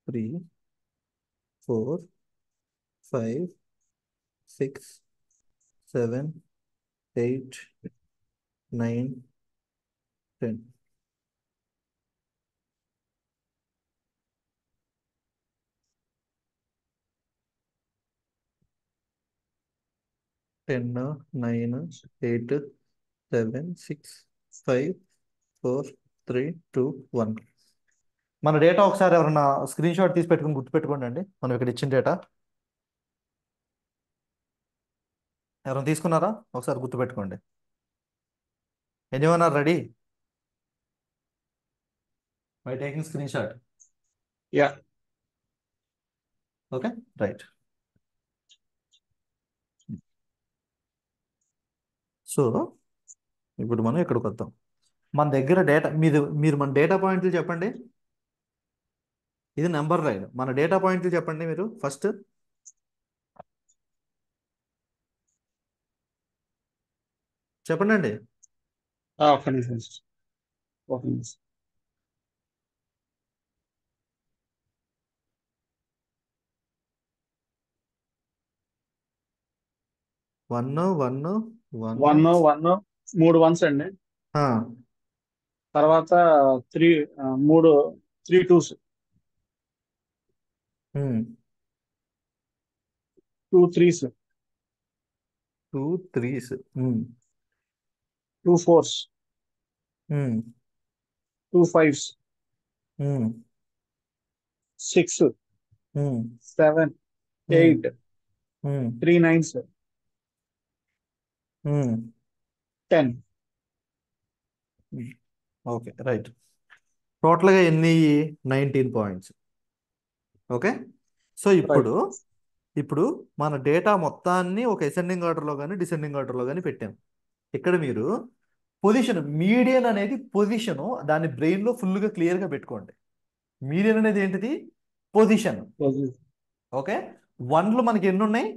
[SPEAKER 1] 3, 4, 5, 6, 7, 8, 9, 10. టెన్, 9, 8, 7, 6, 5, 4, 3, 2, 1. మన డేటా ఒకసారి ఎవరన్నా స్క్రీన్ షాట్ తీసి పెట్టుకుని గుర్తుపెట్టుకోండి అండి. మనం ఇక్కడ ఇచ్చిన డేటా ఎవరైనా తీసుకున్నారా? ఒకసారి గుర్తుపెట్టుకోండి. Anyone are ready by taking screenshot?
[SPEAKER 3] Yeah.
[SPEAKER 1] Okay, right. So ఇప్పుడు మనం ఇక్కడికి వద్దాం. మన దగ్గర డేటా మీరు మన డేటా పాయింట్లు చెప్పండి. ఇది నెంబర్ లైన్. మన డేటా పాయింట్లు చెప్పండి మీరు ఫస్ట్. చెప్పండి అండి.
[SPEAKER 3] ఒక నిమిషం. ఒక నిమిషం.
[SPEAKER 1] 1, 1,
[SPEAKER 3] 1
[SPEAKER 1] 1.
[SPEAKER 3] 1 3 వన్స్ అండి. తర్వాత 3 3 2s, 2 3s,
[SPEAKER 1] 2 3s,
[SPEAKER 3] 2 4s, 2 5s, 6, 7, 8, 3 9s, 10.
[SPEAKER 1] Okay, right. టోటల్గా ఎన్ని? 19 పాయింట్స్. ఓకే. సో ఇప్పుడు మన డేటా మొత్తాన్ని ఒక అసెండింగ్ ఆర్డర్లో కానీ డిసెండింగ్ ఆర్డర్లో కానీ పెట్టాం. ఇక్కడ మీరు పొజిషన్, మీడియన్ అనేది పొజిషను, దాన్ని బ్రెయిన్లో ఫుల్గా క్లియర్గా పెట్టుకోండి. మీడియన్ అనేది ఏంటిది? పొజిషన్. ఓకే. 1లు మనకి ఎన్ని ఉన్నాయి?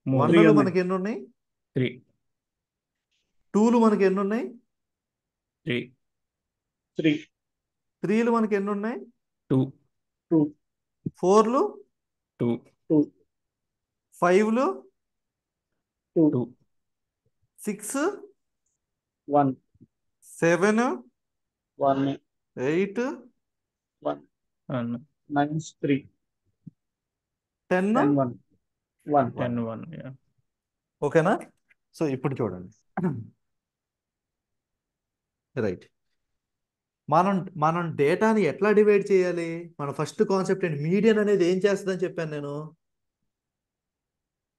[SPEAKER 1] 1లు మనకి ఎన్ని ఉన్నాయి?
[SPEAKER 4] 3.
[SPEAKER 1] 2లు మనకి ఎన్ని ఉన్నాయి?
[SPEAKER 4] 3.
[SPEAKER 1] 3లు మనకి ఎన్ని ఉన్నాయి?
[SPEAKER 4] 2.
[SPEAKER 1] 4లు?
[SPEAKER 4] 2.
[SPEAKER 1] 5లు?
[SPEAKER 3] 2.
[SPEAKER 1] 6,
[SPEAKER 3] 1.
[SPEAKER 1] 7,
[SPEAKER 3] 1.
[SPEAKER 1] 8,
[SPEAKER 3] 1. 9 3.
[SPEAKER 1] 10.
[SPEAKER 3] 10 1. 1.
[SPEAKER 4] 10 1. Yeah.
[SPEAKER 1] ఓకేనా? సో ఇప్పుడు చూడండి. రైట్. మనం డేటాని ఎట్లా డివైడ్ చేయాలి? మన ఫస్ట్ కాన్సెప్ట్ ఏంటి? మీడియన్ అనేది ఏం చేస్తుందని చెప్పాను నేను.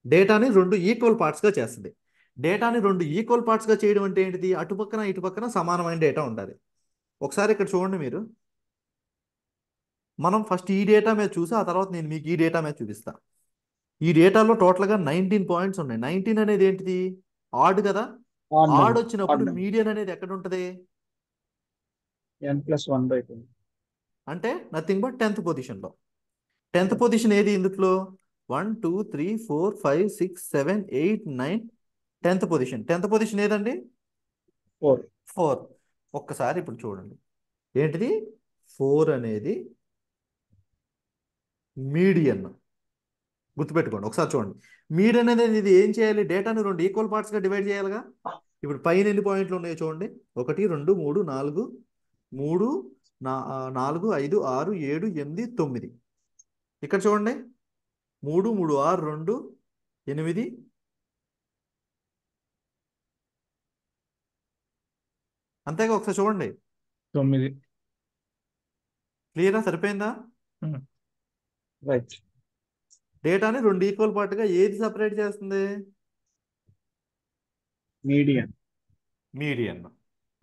[SPEAKER 1] డేటాని 2 ఈక్వల్ పార్ట్స్గా చేస్తుంది. డేటాని 2 ఈక్వల్ పార్ట్స్గా చేయడం అంటే ఏంటిది? అటుపక్కన ఇటుపక్కన సమానమైన డేటా ఉండాలి. ఒకసారి ఇక్కడ చూడండి మీరు. మనం ఫస్ట్ ఈ డేటా మీద చూసి ఆ తర్వాత నేను మీకు ఈ డేటా మీద చూపిస్తా. ఈ డేటాలో టోటల్గా 19 పాయింట్స్ ఉన్నాయి. 19 అనేది ఏంటిది? ఆడ్ కదా. ఆడ్ వచ్చినప్పుడు మీడియన్ అనేది ఎక్కడ ఉంటుంది?
[SPEAKER 3] n+1/2.
[SPEAKER 1] అంటే నథింగ్ బట్ 10th పొజిషన్లో. 10th పొజిషన్ ఏది ఇందులో? 1 2 3 4 5 6 7 8 9. 10th position. 10th పొజిషన్ ఏదండి? 4. ఒక్కసారి ఇప్పుడు చూడండి. ఏంటిది? 4 అనేది మీడియన్. గుర్తుపెట్టుకోండి. ఒకసారి చూడండి. మీడియన్ అనేది ఇది ఏం చేయాలి? డేటాని 2 ఈక్వల్ పార్ట్స్గా డివైడ్ చేయాలిగా. ఇప్పుడు పైన ఎన్ని పాయింట్లు ఉన్నాయో చూడండి. 1 2 3 4 3 4 5 6 7 8 9. ఇక్కడ చూడండి. 3 3 6 2 8 అంతేగా, ఒకసారి చూడండి.
[SPEAKER 4] 9.
[SPEAKER 1] క్లియరా? సరిపోయిందా?
[SPEAKER 3] రైట్.
[SPEAKER 1] డేటాని రెండు ఈక్వల్ పార్ట్గా ఏది సపరేట్ చేస్తుంది?
[SPEAKER 3] మీడియన్.
[SPEAKER 1] మీడియన్.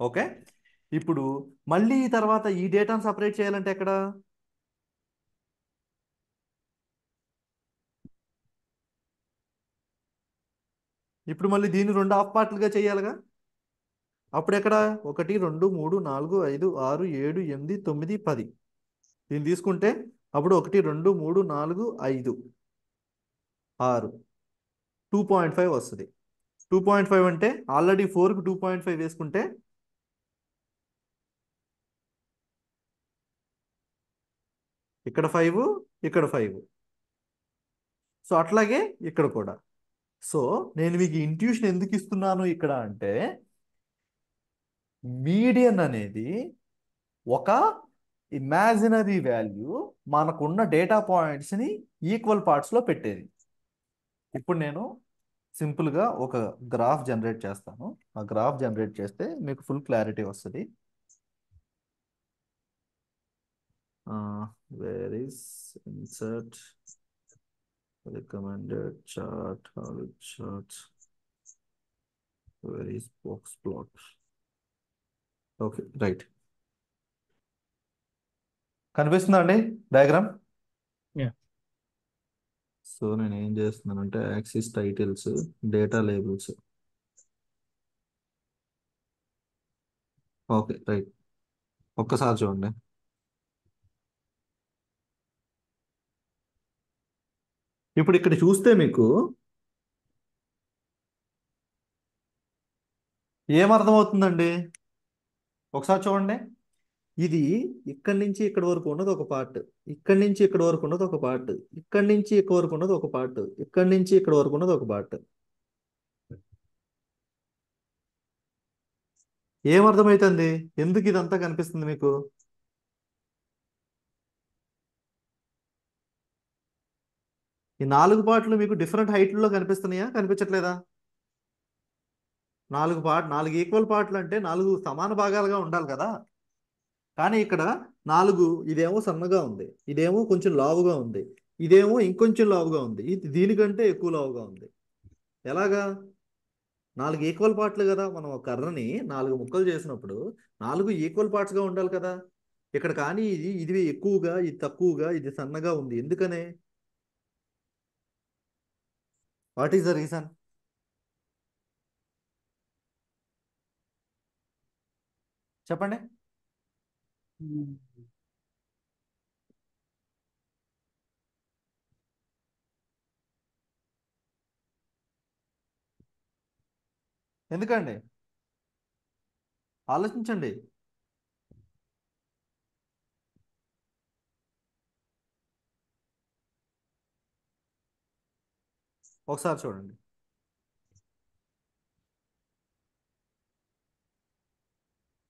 [SPEAKER 1] ఓకే. ఇప్పుడు మళ్ళీ తర్వాత ఈ డేటాను సపరేట్ చేయాలంటే ఎక్కడ? ఇప్పుడు మళ్ళీ దీన్ని రెండు హాఫ్ పార్ట్లుగా చేయాలిగా. అప్పుడు ఎక్కడ? 1 2 3 4 5 6 7 8 9 10. దీన్ని తీసుకుంటే అప్పుడు 1 2 3 4 5 6 2.5 వస్తుంది. 2.5 అంటే ఆల్రెడీ 4కి 2.5 వేసుకుంటే ఇక్కడ 5, ఇక్కడ 5. సో అట్లాగే ఇక్కడ కూడా. సో నేను మీకు ఇంట్యూషన్ ఎందుకు ఇస్తున్నాను ఇక్కడ అంటే, మీడియన్ అనేది ఒక ఇమాజినరీ వాల్యూ మనకున్న డేటా పాయింట్స్ని ఈక్వల్ పార్ట్స్లో పెట్టేది. ఇప్పుడు నేను సింపుల్గా ఒక గ్రాఫ్ జనరేట్ చేస్తాను. ఆ గ్రాఫ్ జనరేట్ చేస్తే మీకు ఫుల్ క్లారిటీ వస్తుంది. Where is insert recommended chart, how it charts, where is box plot? Okay, right. కనిపిస్తుందా అండి డయాగ్రామ్?
[SPEAKER 4] Yeah.
[SPEAKER 1] సో నేను ఏం చేస్తున్నానంటే axis titles, data labels. Okay, right. ఒక్కసారి చూడండి. ఇప్పుడు ఇక్కడ చూస్తే మీకు ఏమర్థమవుతుందండి? ఒకసారి చూడండి. ఇది ఇక్కడి నుంచి ఇక్కడ వరకు ఉన్నది ఒక పార్ట్, ఇక్కడి నుంచి ఇక్కడ వరకు ఉన్నది ఒక పార్ట్, ఇక్కడి నుంచి ఇక్కడ వరకు ఉన్నది ఒక పార్ట్, ఇక్కడి నుంచి ఇక్కడ వరకు ఉన్నది ఒక పార్ట్. ఏమర్థమవుతుంది? ఎందుకు ఇదంతా కనిపిస్తుంది మీకు? ఈ 4 పార్ట్లు మీకు డిఫరెంట్ హైట్లో కనిపిస్తున్నాయా, కనిపించట్లేదా? 4 ఈక్వల్ పార్ట్లు అంటే 4 సమాన భాగాలుగా ఉండాలి కదా. కానీ ఇక్కడ 4, ఇదేమో సన్నగా ఉంది, ఇదేమో కొంచెం లావుగా ఉంది, ఇదేమో ఇంకొంచెం లావుగా ఉంది, ఇది దీనికంటే ఎక్కువ లావుగా ఉంది. ఎలాగా? 4 ఈక్వల్ పార్ట్లు కదా. మనం ఒక కర్రని 4 ముక్కలు చేసినప్పుడు 4 ఈక్వల్ పార్ట్స్గా ఉండాలి కదా. ఇక్కడ కానీ ఇది ఎక్కువగా, ఇది తక్కువగా, ఇది సన్నగా ఉంది. ఎందుకనే? What is the reason? చెప్పండి. ఎందుకండి? ఆలోచించండి. ఒకసారి చూడండి.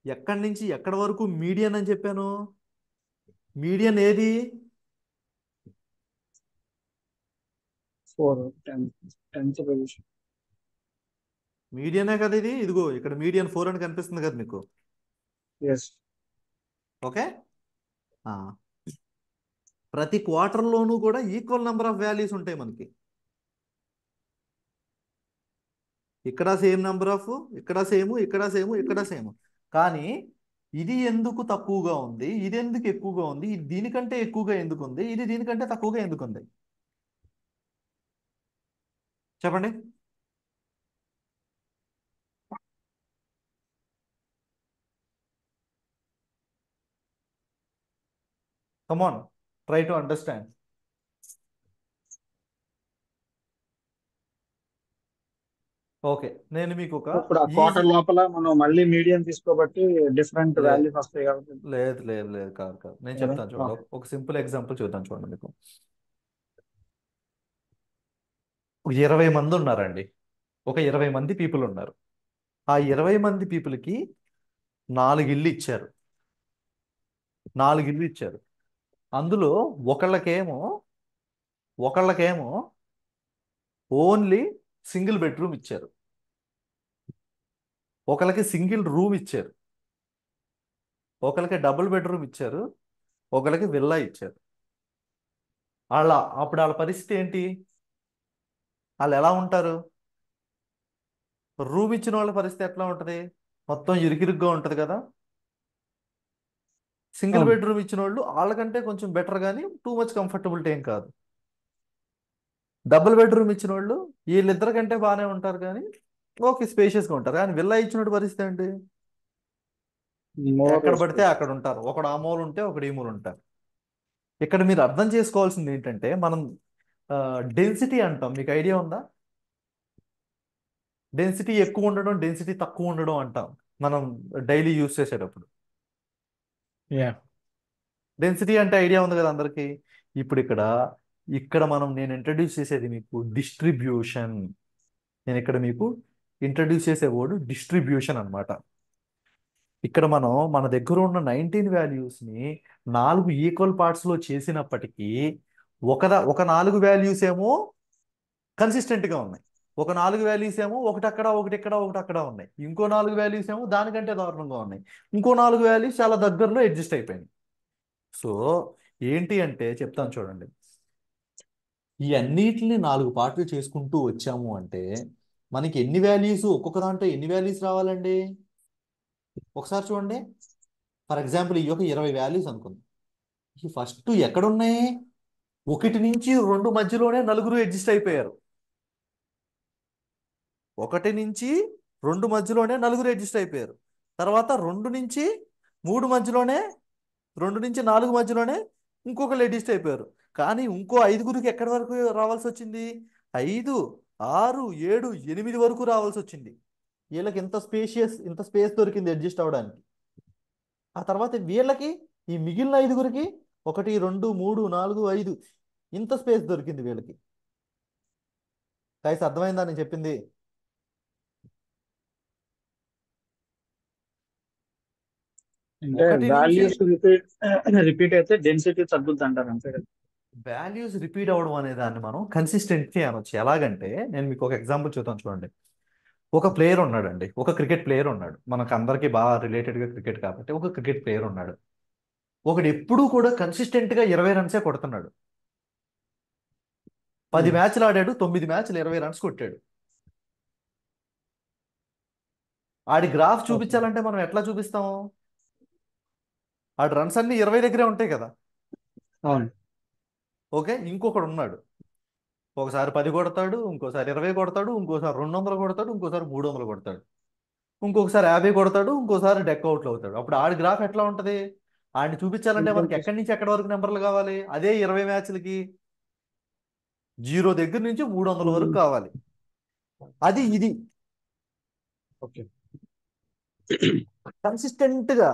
[SPEAKER 1] ఎక్కడి నుంచి ఎక్కడి వరకు మీడియన్ అని చెప్పాను? మీడియన్ ఏది?
[SPEAKER 3] 4 10th పొజిషన్.
[SPEAKER 1] మీడియనే కదా ఇది. ఇదిగో ఇక్కడ మీడియన్ 4 అని కనిపిస్తుంది కదా మీకు.
[SPEAKER 3] ఎస్.
[SPEAKER 1] ఓకే. ప్రతి క్వార్టర్లోనూ కూడా ఈక్వల్ నెంబర్ ఆఫ్ వాల్యూస్ ఉంటాయి మనకి. ఇక్కడ సేమ్ నెంబర్ ఆఫ్, ఇక్కడ సేమ్, ఇక్కడ సేమ్, ఇక్కడ సేమ్. కానీ ఇది ఎందుకు తక్కువగా ఉంది, ఇది ఎందుకు ఎక్కువగా ఉంది, ఇది దీనికంటే ఎక్కువగా ఎందుకు ఉంది, ఇది దీనికంటే తక్కువగా ఎందుకు ఉంది? చెప్పండి. Come on, try to understand. Okay, నేను మీకు ఒక
[SPEAKER 3] ఇప్పుడు ఆ క్వార్టర్ లోపల మనం మళ్ళీ మీడియం తీసుకోబట్టి డిఫరెంట్ వాల్యూస్ వస్తాయి కాబట్టి.
[SPEAKER 1] లేదు లేదు లేదు, కాదు కాదు, నేను చెప్తాను చూడండి. ఒక సింపుల్ ఎగ్జాంపుల్ చూద్దాం చూడండి. మీకు ఒక 20 మంది ఉన్నారండి. ఒక 20 మంది పీపుల్ ఉన్నారు. ఆ 20 మంది పీపుల్కి 4 ఇళ్ళు ఇచ్చారు. 4 ఇళ్ళు ఇచ్చారు. అందులో ఒకళ్ళకేమో ఓన్లీ సింగిల్ బెడ్రూమ్ ఇచ్చారు, ఒకళ్ళకి సింగిల్ రూమ్ ఇచ్చారు, ఒకరికి డబుల్ బెడ్రూమ్ ఇచ్చారు, ఒకరికి విల్లా ఇచ్చారు. వాళ్ళ అప్పుడు వాళ్ళ పరిస్థితి ఏంటి? వాళ్ళు ఎలా ఉంటారు? రూమ్ ఇచ్చిన వాళ్ళ పరిస్థితి ఎట్లా ఉంటుంది? మొత్తం ఇరుకిరుగ్గా ఉంటుంది కదా. సింగిల్
[SPEAKER 3] అవును.
[SPEAKER 1] బెడ్రూమ్ ఇచ్చిన వాళ్ళు వాళ్ళకంటే కొంచెం బెటర్, కానీ టూ మచ్ కంఫర్టబిలిటీ ఏం కాదు. డబుల్ బెడ్రూమ్ ఇచ్చిన వాళ్ళు వీళ్ళిద్దరి కంటే బాగానే ఉంటారు, కానీ ఓకే స్పేషియస్గా ఉంటారు. కానీ విల్లా ఇచ్చినోడి పరిస్థితి ఏంటి?
[SPEAKER 3] మోర్
[SPEAKER 1] ఎక్కడ పడితే
[SPEAKER 3] స్పేషియస్.
[SPEAKER 1] అక్కడ ఉంటారు. ఒకడు ఆ మూల ఉంటే ఒకడు ఈ మూల ఉంటారు. ఇక్కడ మీరు అర్థం చేసుకోవాల్సింది ఏంటంటే, మనం డెన్సిటీ అంటాం. మీకు ఐడియా ఉందా? డెన్సిటీ ఎక్కువ ఉండడం, డెన్సిటీ తక్కువ ఉండడం అంటాం మనం డైలీ యూస్ చేసేటప్పుడు.
[SPEAKER 4] యా
[SPEAKER 1] డెన్సిటీ అంటే ఐడియా ఉంది కదా అందరికి. ఇప్పుడు ఇక్కడ నేను ఇంట్రడ్యూస్ చేసేది మీకు డిస్ట్రిబ్యూషన్. నేను ఇక్కడ మీకు ఇంట్రడ్యూస్ చేసే వర్డ్ డిస్ట్రిబ్యూషన్ అన్నమాట. ఇక్కడ మన దగ్గర ఉన్న 19 వాల్యూస్ని 4 ఈక్వల్ పార్ట్స్లో చేసినప్పటికీ ఒక 4 వాల్యూస్ ఏమో కన్సిస్టెంట్గా ఉన్నాయి. ఒక 4 వాల్యూస్ ఏమో ఒకటి అక్కడ ఒకటి ఇక్కడ ఒకటి అక్కడ ఉన్నాయి. ఇంకో 4 వాల్యూస్ ఏమో దానికంటే దారుణంగా ఉన్నాయి. ఇంకో 4 వాల్యూస్ చాలా దగ్గరలో అడ్జస్ట్ అయిపోయినాయి. సో ఏంటి అంటే చెప్తాను చూడండి. ఈ అన్నిటిని 4 పార్ట్లు చేసుకుంటూ వచ్చాము అంటే మనకి ఎన్ని వాల్యూస్, ఒక్కొక్క దాంట్లో ఎన్ని వాల్యూస్ రావాలండి? ఒకసారి చూడండి. ఫర్ ఎగ్జాంపుల్ ఈ యొక్క 20 వాల్యూస్ అనుకుందాం. ఈ ఫస్ట్ ఎక్కడున్నాయి? 1 నుంచి 2 మధ్యలోనే నలుగురు అడ్జస్ట్ అయిపోయారు. 1 నుంచి 2 మధ్యలోనే నలుగురు అడ్జస్ట్ అయిపోయారు. తర్వాత 2 నుంచి 3 మధ్యలోనే, 2 నుంచి 4 మధ్యలోనే ఇంకొకరు అడ్జస్ట్ అయిపోయారు. కానీ ఇంకో 5గురికి ఎక్కడి వరకు రావాల్సి వచ్చింది? 5, 6, 7, 8 వరకు రావాల్సి వచ్చింది. వీళ్ళకి ఇంత స్పేస్ దొరికింది అడ్జస్ట్ అవ్వడానికి. ఆ తర్వాత వీళ్ళకి ఈ మిగిలిన 5గురికి 1, 2, 3, 4, 5 ఇంత స్పేస్ దొరికింది వీళ్ళకి. గైస్ అర్థమైందా నేను చెప్పింది?
[SPEAKER 3] అంటే
[SPEAKER 1] 1 నుంచి
[SPEAKER 3] వాల్యూస్ రిపీట్ అయితే డెన్సిటీ తగ్గుద్ది అంటారు అంతే కదా.
[SPEAKER 1] వాల్యూస్ రిపీట్ అవ్వడం అనే దాన్ని మనం కన్సిస్టెన్సీ అనొచ్చు. ఎలాగంటే నేను మీకు ఒక ఎగ్జాంపుల్ చూద్దాం చూడండి. ఒక ప్లేయర్ ఉన్నాడండి, ఒక క్రికెట్ ప్లేయర్ ఉన్నాడు. మనకు అందరికీ బాగా రిలేటెడ్గా క్రికెట్ కాబట్టి ఒక క్రికెట్ ప్లేయర్ ఉన్నాడు. ఒకడు ఎప్పుడూ కూడా కన్సిస్టెంట్గా 20 రన్సే కొడుతున్నాడు. 10 మ్యాచ్లు ఆడాడు, 9 మ్యాచ్లు 20 రన్స్ కొట్టాడు. ఆడి గ్రాఫ్
[SPEAKER 3] ఓకే.
[SPEAKER 1] చూపించాలంటే మనం ఎట్లా చూపిస్తాం? ఆడి రన్స్ అన్ని 20 దగ్గరే ఉంటాయి కదా.
[SPEAKER 3] అవును.
[SPEAKER 1] ఓకే, ఇంకొకడు ఉన్నాడు, ఒకసారి 10 కొడతాడు, ఇంకోసారి 20 కొడతాడు, ఇంకోసారి 200 కొడతాడు, ఇంకోసారి 300 కొడతాడు, ఇంకొకసారి 50 కొడతాడు, ఇంకోసారి డెక్ అవుట్లు అవుతాడు. అప్పుడు ఆడి గ్రాఫ్ ఎట్లా ఉంటది? ఆడిని చూపించాలంటే మనకి ఎక్కడి నుంచి ఎక్కడి వరకు నెంబర్లు కావాలి? అదే 20 మ్యాచ్లకి 0 దగ్గర నుంచి 300 వరకు కావాలి. అది ఇది
[SPEAKER 3] ఓకే.
[SPEAKER 1] కన్సిస్టెంట్ గా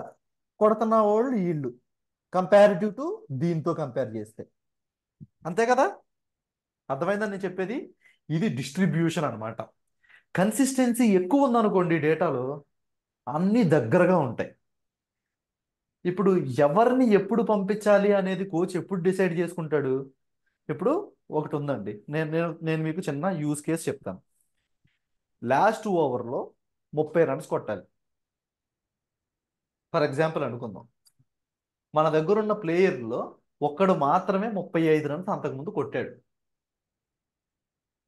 [SPEAKER 1] కొడుతున్న వాళ్ళు వీళ్ళు, కంపారిటివ్ టు దీంతో కంపేర్ చేస్తే. అంతే కదా? అర్థమైందని నేను చెప్పేది. ఇది డిస్ట్రిబ్యూషన్ అన్నమాట. కన్సిస్టెన్సీ ఎక్కువ ఉందనుకోండి డేటాలో, అన్ని దగ్గరగా ఉంటాయి. ఇప్పుడు ఎవరిని ఎప్పుడు పంపించాలి అనేది కోచ్ ఎప్పుడు డిసైడ్ చేసుకుంటాడు? ఇప్పుడు ఒకటి ఉందండి, నేను నేను నేను మీకు చిన్న యూజ్ కేస్ చెప్తాను. లాస్ట్ ఓవర్లో 30 రన్స్ కొట్టాలి ఫర్ ఎగ్జాంపుల్ అనుకుందాం. మన దగ్గర ఉన్న ప్లేయర్లో ఒక్కడు మాత్రమే 35 రన్స్ అంతకుముందు కొట్టాడు.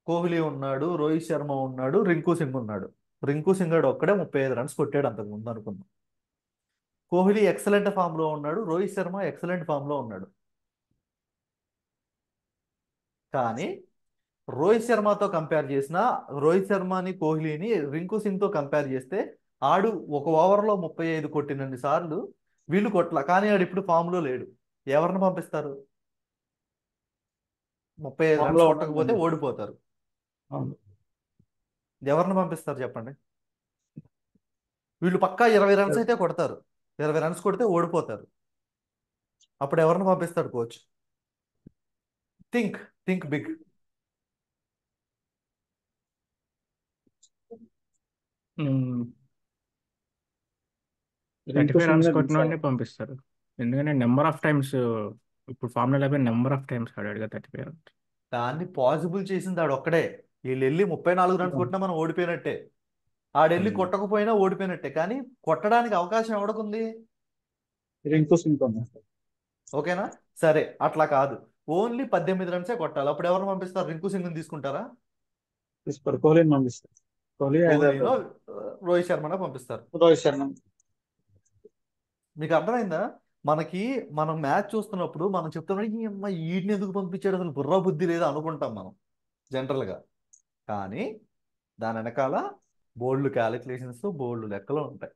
[SPEAKER 1] కోహ్లీ ఉన్నాడు, రోహిత్ శర్మ ఉన్నాడు, రింకు సింగ్ ఉన్నాడు. రింకు సింగ్ గాడు ఒక్కడే 35 రన్స్ కొట్టాడు అంతకుముందు అనుకుందాం. కోహ్లీ ఎక్సలెంట్ ఫామ్లో ఉన్నాడు, రోహిత్ శర్మ ఎక్సలెంట్ ఫామ్లో ఉన్నాడు. కానీ రోహిత్ శర్మతో కంపేర్ చేసిన, రోహిత్ శర్మని కోహ్లీని రింకు సింగ్తో కంపేర్ చేస్తే ఆడు ఒక ఓవర్లో 35 కొట్టినన్ని సార్లు వీళ్ళు కొట్ల. కానీ ఆడు ఇప్పుడు ఫామ్లో లేడు. ఎవరిని పంపిస్తారు? 35
[SPEAKER 3] ఫామ్
[SPEAKER 1] రన్స్
[SPEAKER 3] లో
[SPEAKER 1] కొట్టకపోతే
[SPEAKER 3] ఉన్నాడు.
[SPEAKER 1] ఓడిపోతారు.
[SPEAKER 3] అవును.
[SPEAKER 1] ఎవరిని పంపిస్తారు చెప్పండి? వీళ్ళు పక్కా 20 రన్స్ అయితే కొడతారు. 20 రన్స్ కొడితే ఓడిపోతారు. అప్పుడు ఎవరిని పంపిస్తాడు coach? Think think big.
[SPEAKER 4] Hmm.
[SPEAKER 3] Rinku
[SPEAKER 4] 35 runs
[SPEAKER 3] Singh
[SPEAKER 4] కొట్టిన వాడిని పంపిస్తారు. ఎందుకంటే నెంబర్ ఆఫ్ టైమ్స్ ఇప్పుడు ఫార్ములా అయిపోయిన నెంబర్ ఆఫ్ టైమ్స్ ఆడాడు కదా 35 రన్స్.
[SPEAKER 1] దాన్ని పాసిబుల్ చేసింది ఆడు ఒక్కడే. వీళ్ళు వెళ్ళి 34 రన్స్ కొట్టినా మనం ఓడిపోయినట్టే. ఆడెళ్ళి కొట్టకపోయినా ఓడిపోయినట్టే. కానీ కొట్టడానికి అవకాశం ఎవడకుంది?
[SPEAKER 3] రింకు సింగ్ ఉంది సార్.
[SPEAKER 1] ఓకేనా? సరే, అట్లా కాదు, ఓన్లీ 18 రన్సే కొట్టాలి. అప్పుడు ఎవరు పంపిస్తారు? రింకు సింగ్ని తీసుకుంటారా?
[SPEAKER 3] తీసుకోరు, కోహ్లీని పంపిస్తారు. కోహ్లీ ఐదర్
[SPEAKER 1] కోహ్లీనో రోహిత్ శర్మనో పంపిస్తారు.
[SPEAKER 3] రోహిత్ శర్మ.
[SPEAKER 1] మీకు అర్థమైందా? మనకి మనం మ్యాచ్ చూస్తున్నప్పుడు మనం చెప్తాం, ఈ అమ్మాయి ఈడిని ఎందుకు పంపించాడు, అసలు బుర్రా బుద్ధి లేదా అనుకుంటాం మనం జనరల్గా. కానీ దాని వెనకాల బోల్డ్ క్యాలిక్యులేషన్స్, బోల్డ్ లెక్కలు ఉంటాయి.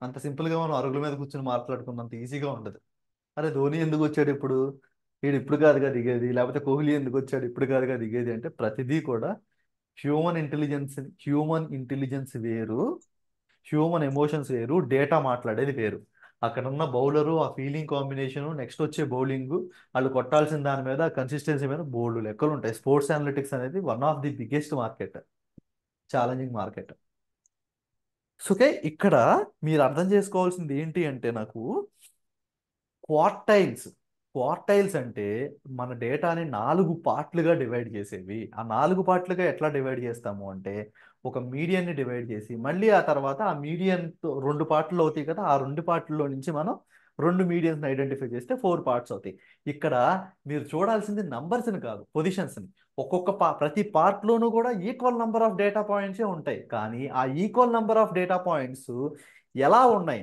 [SPEAKER 1] అంత సింపుల్గా మనం అరుగుల మీద కూర్చొని మాట్లాడుకున్నంత ఈజీగా ఉండదు. అరే ధోని ఎందుకు వచ్చాడు ఇప్పుడు, వీడు ఇప్పుడు కాదుగా దిగేది, లేకపోతే కోహ్లీ ఎందుకు వచ్చాడు ఇప్పుడు కాదుగా దిగేది అంటే ప్రతిదీ కూడా హ్యూమన్ ఇంటెలిజెన్స్ వేరు, హ్యూమన్ ఎమోషన్స్ వేరు, డేటా మాట్లాడేది వేరు. అక్కడ ఉన్న బౌలరు, ఆ ఫీలింగ్ కాంబినేషను, నెక్స్ట్ వచ్చే బౌలింగ్, వాళ్ళు కొట్టాల్సిన దాని మీద, కన్సిస్టెన్సీ మీద బోల్డ్ లెక్కలు ఉంటాయి. స్పోర్ట్స్ అనలిటిక్స్ అనేది one of the biggest market, challenging market. Okay, ఇక్కడ మీరు అర్థం చేసుకోవాల్సింది ఏంటి అంటే నాకు క్వార్టైల్స్. క్వార్టైల్స్ అంటే మన డేటాని 4 పార్ట్లుగా డివైడ్ చేసేవి. ఆ 4 పార్ట్లుగా ఎట్లా డివైడ్ చేస్తాము అంటే ఒక మీడియన్ని డివైడ్ చేసి మళ్ళీ ఆ తర్వాత ఆ మీడియన్తో 2 పార్ట్లు అవుతాయి కదా, ఆ 2 పార్ట్లలో నుంచి మనం 2 మీడియన్స్ని ఐడెంటిఫై చేస్తే 4 పార్ట్స్ అవుతాయి. ఇక్కడ మీరు చూడాల్సింది నంబర్స్ని కాదు, పొజిషన్స్ని. ప్రతి పార్ట్లోనూ కూడా ఈక్వల్ నెంబర్ ఆఫ్ డేటా పాయింట్సే ఉంటాయి, కానీ ఆ equal number of data points ఎలా ఉన్నాయి,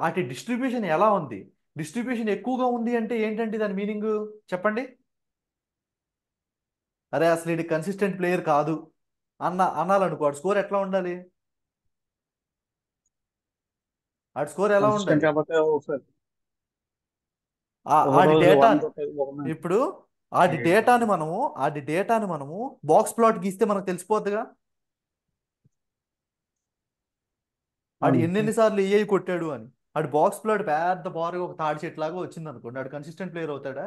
[SPEAKER 1] వాటి డిస్ట్రిబ్యూషన్ ఎలా ఉంది. డిస్ట్రిబ్యూషన్ ఎక్కువగా ఉంది అంటే ఏంటంటే దాని మీనింగ్ చెప్పండి. అరే అసలు ఇది కన్సిస్టెంట్ ప్లేయర్ కాదు అనాలనుకో, ఆడు స్కోర్ ఎట్లా ఉండాలి? ఆడి స్కోర్ ఎలా
[SPEAKER 3] కన్సిస్టెంట్
[SPEAKER 1] ఉండాలి?
[SPEAKER 3] కాకపోతే ఒకసారి ఒక
[SPEAKER 1] ఆడి
[SPEAKER 3] రోజు
[SPEAKER 1] డేటా
[SPEAKER 3] 1 ఒక match.
[SPEAKER 1] ఇప్పుడు ఆడి డేటాని మనము బాక్స్ ప్లాట్ గీస్తే మనకు తెలిసిపోద్దిగా ఆడు
[SPEAKER 3] అవును.
[SPEAKER 1] ఎన్నెన్ని సార్లు ఏఐ కొట్టాడు అని. ఆడు బాక్స్ ప్లాట్ పెద్ద బారుగా ఒక తాడి చెట్టు లాగా వచ్చింది అనుకోండి, ఆడు కన్సిస్టెంట్ ప్లేయర్ అవుతాడా?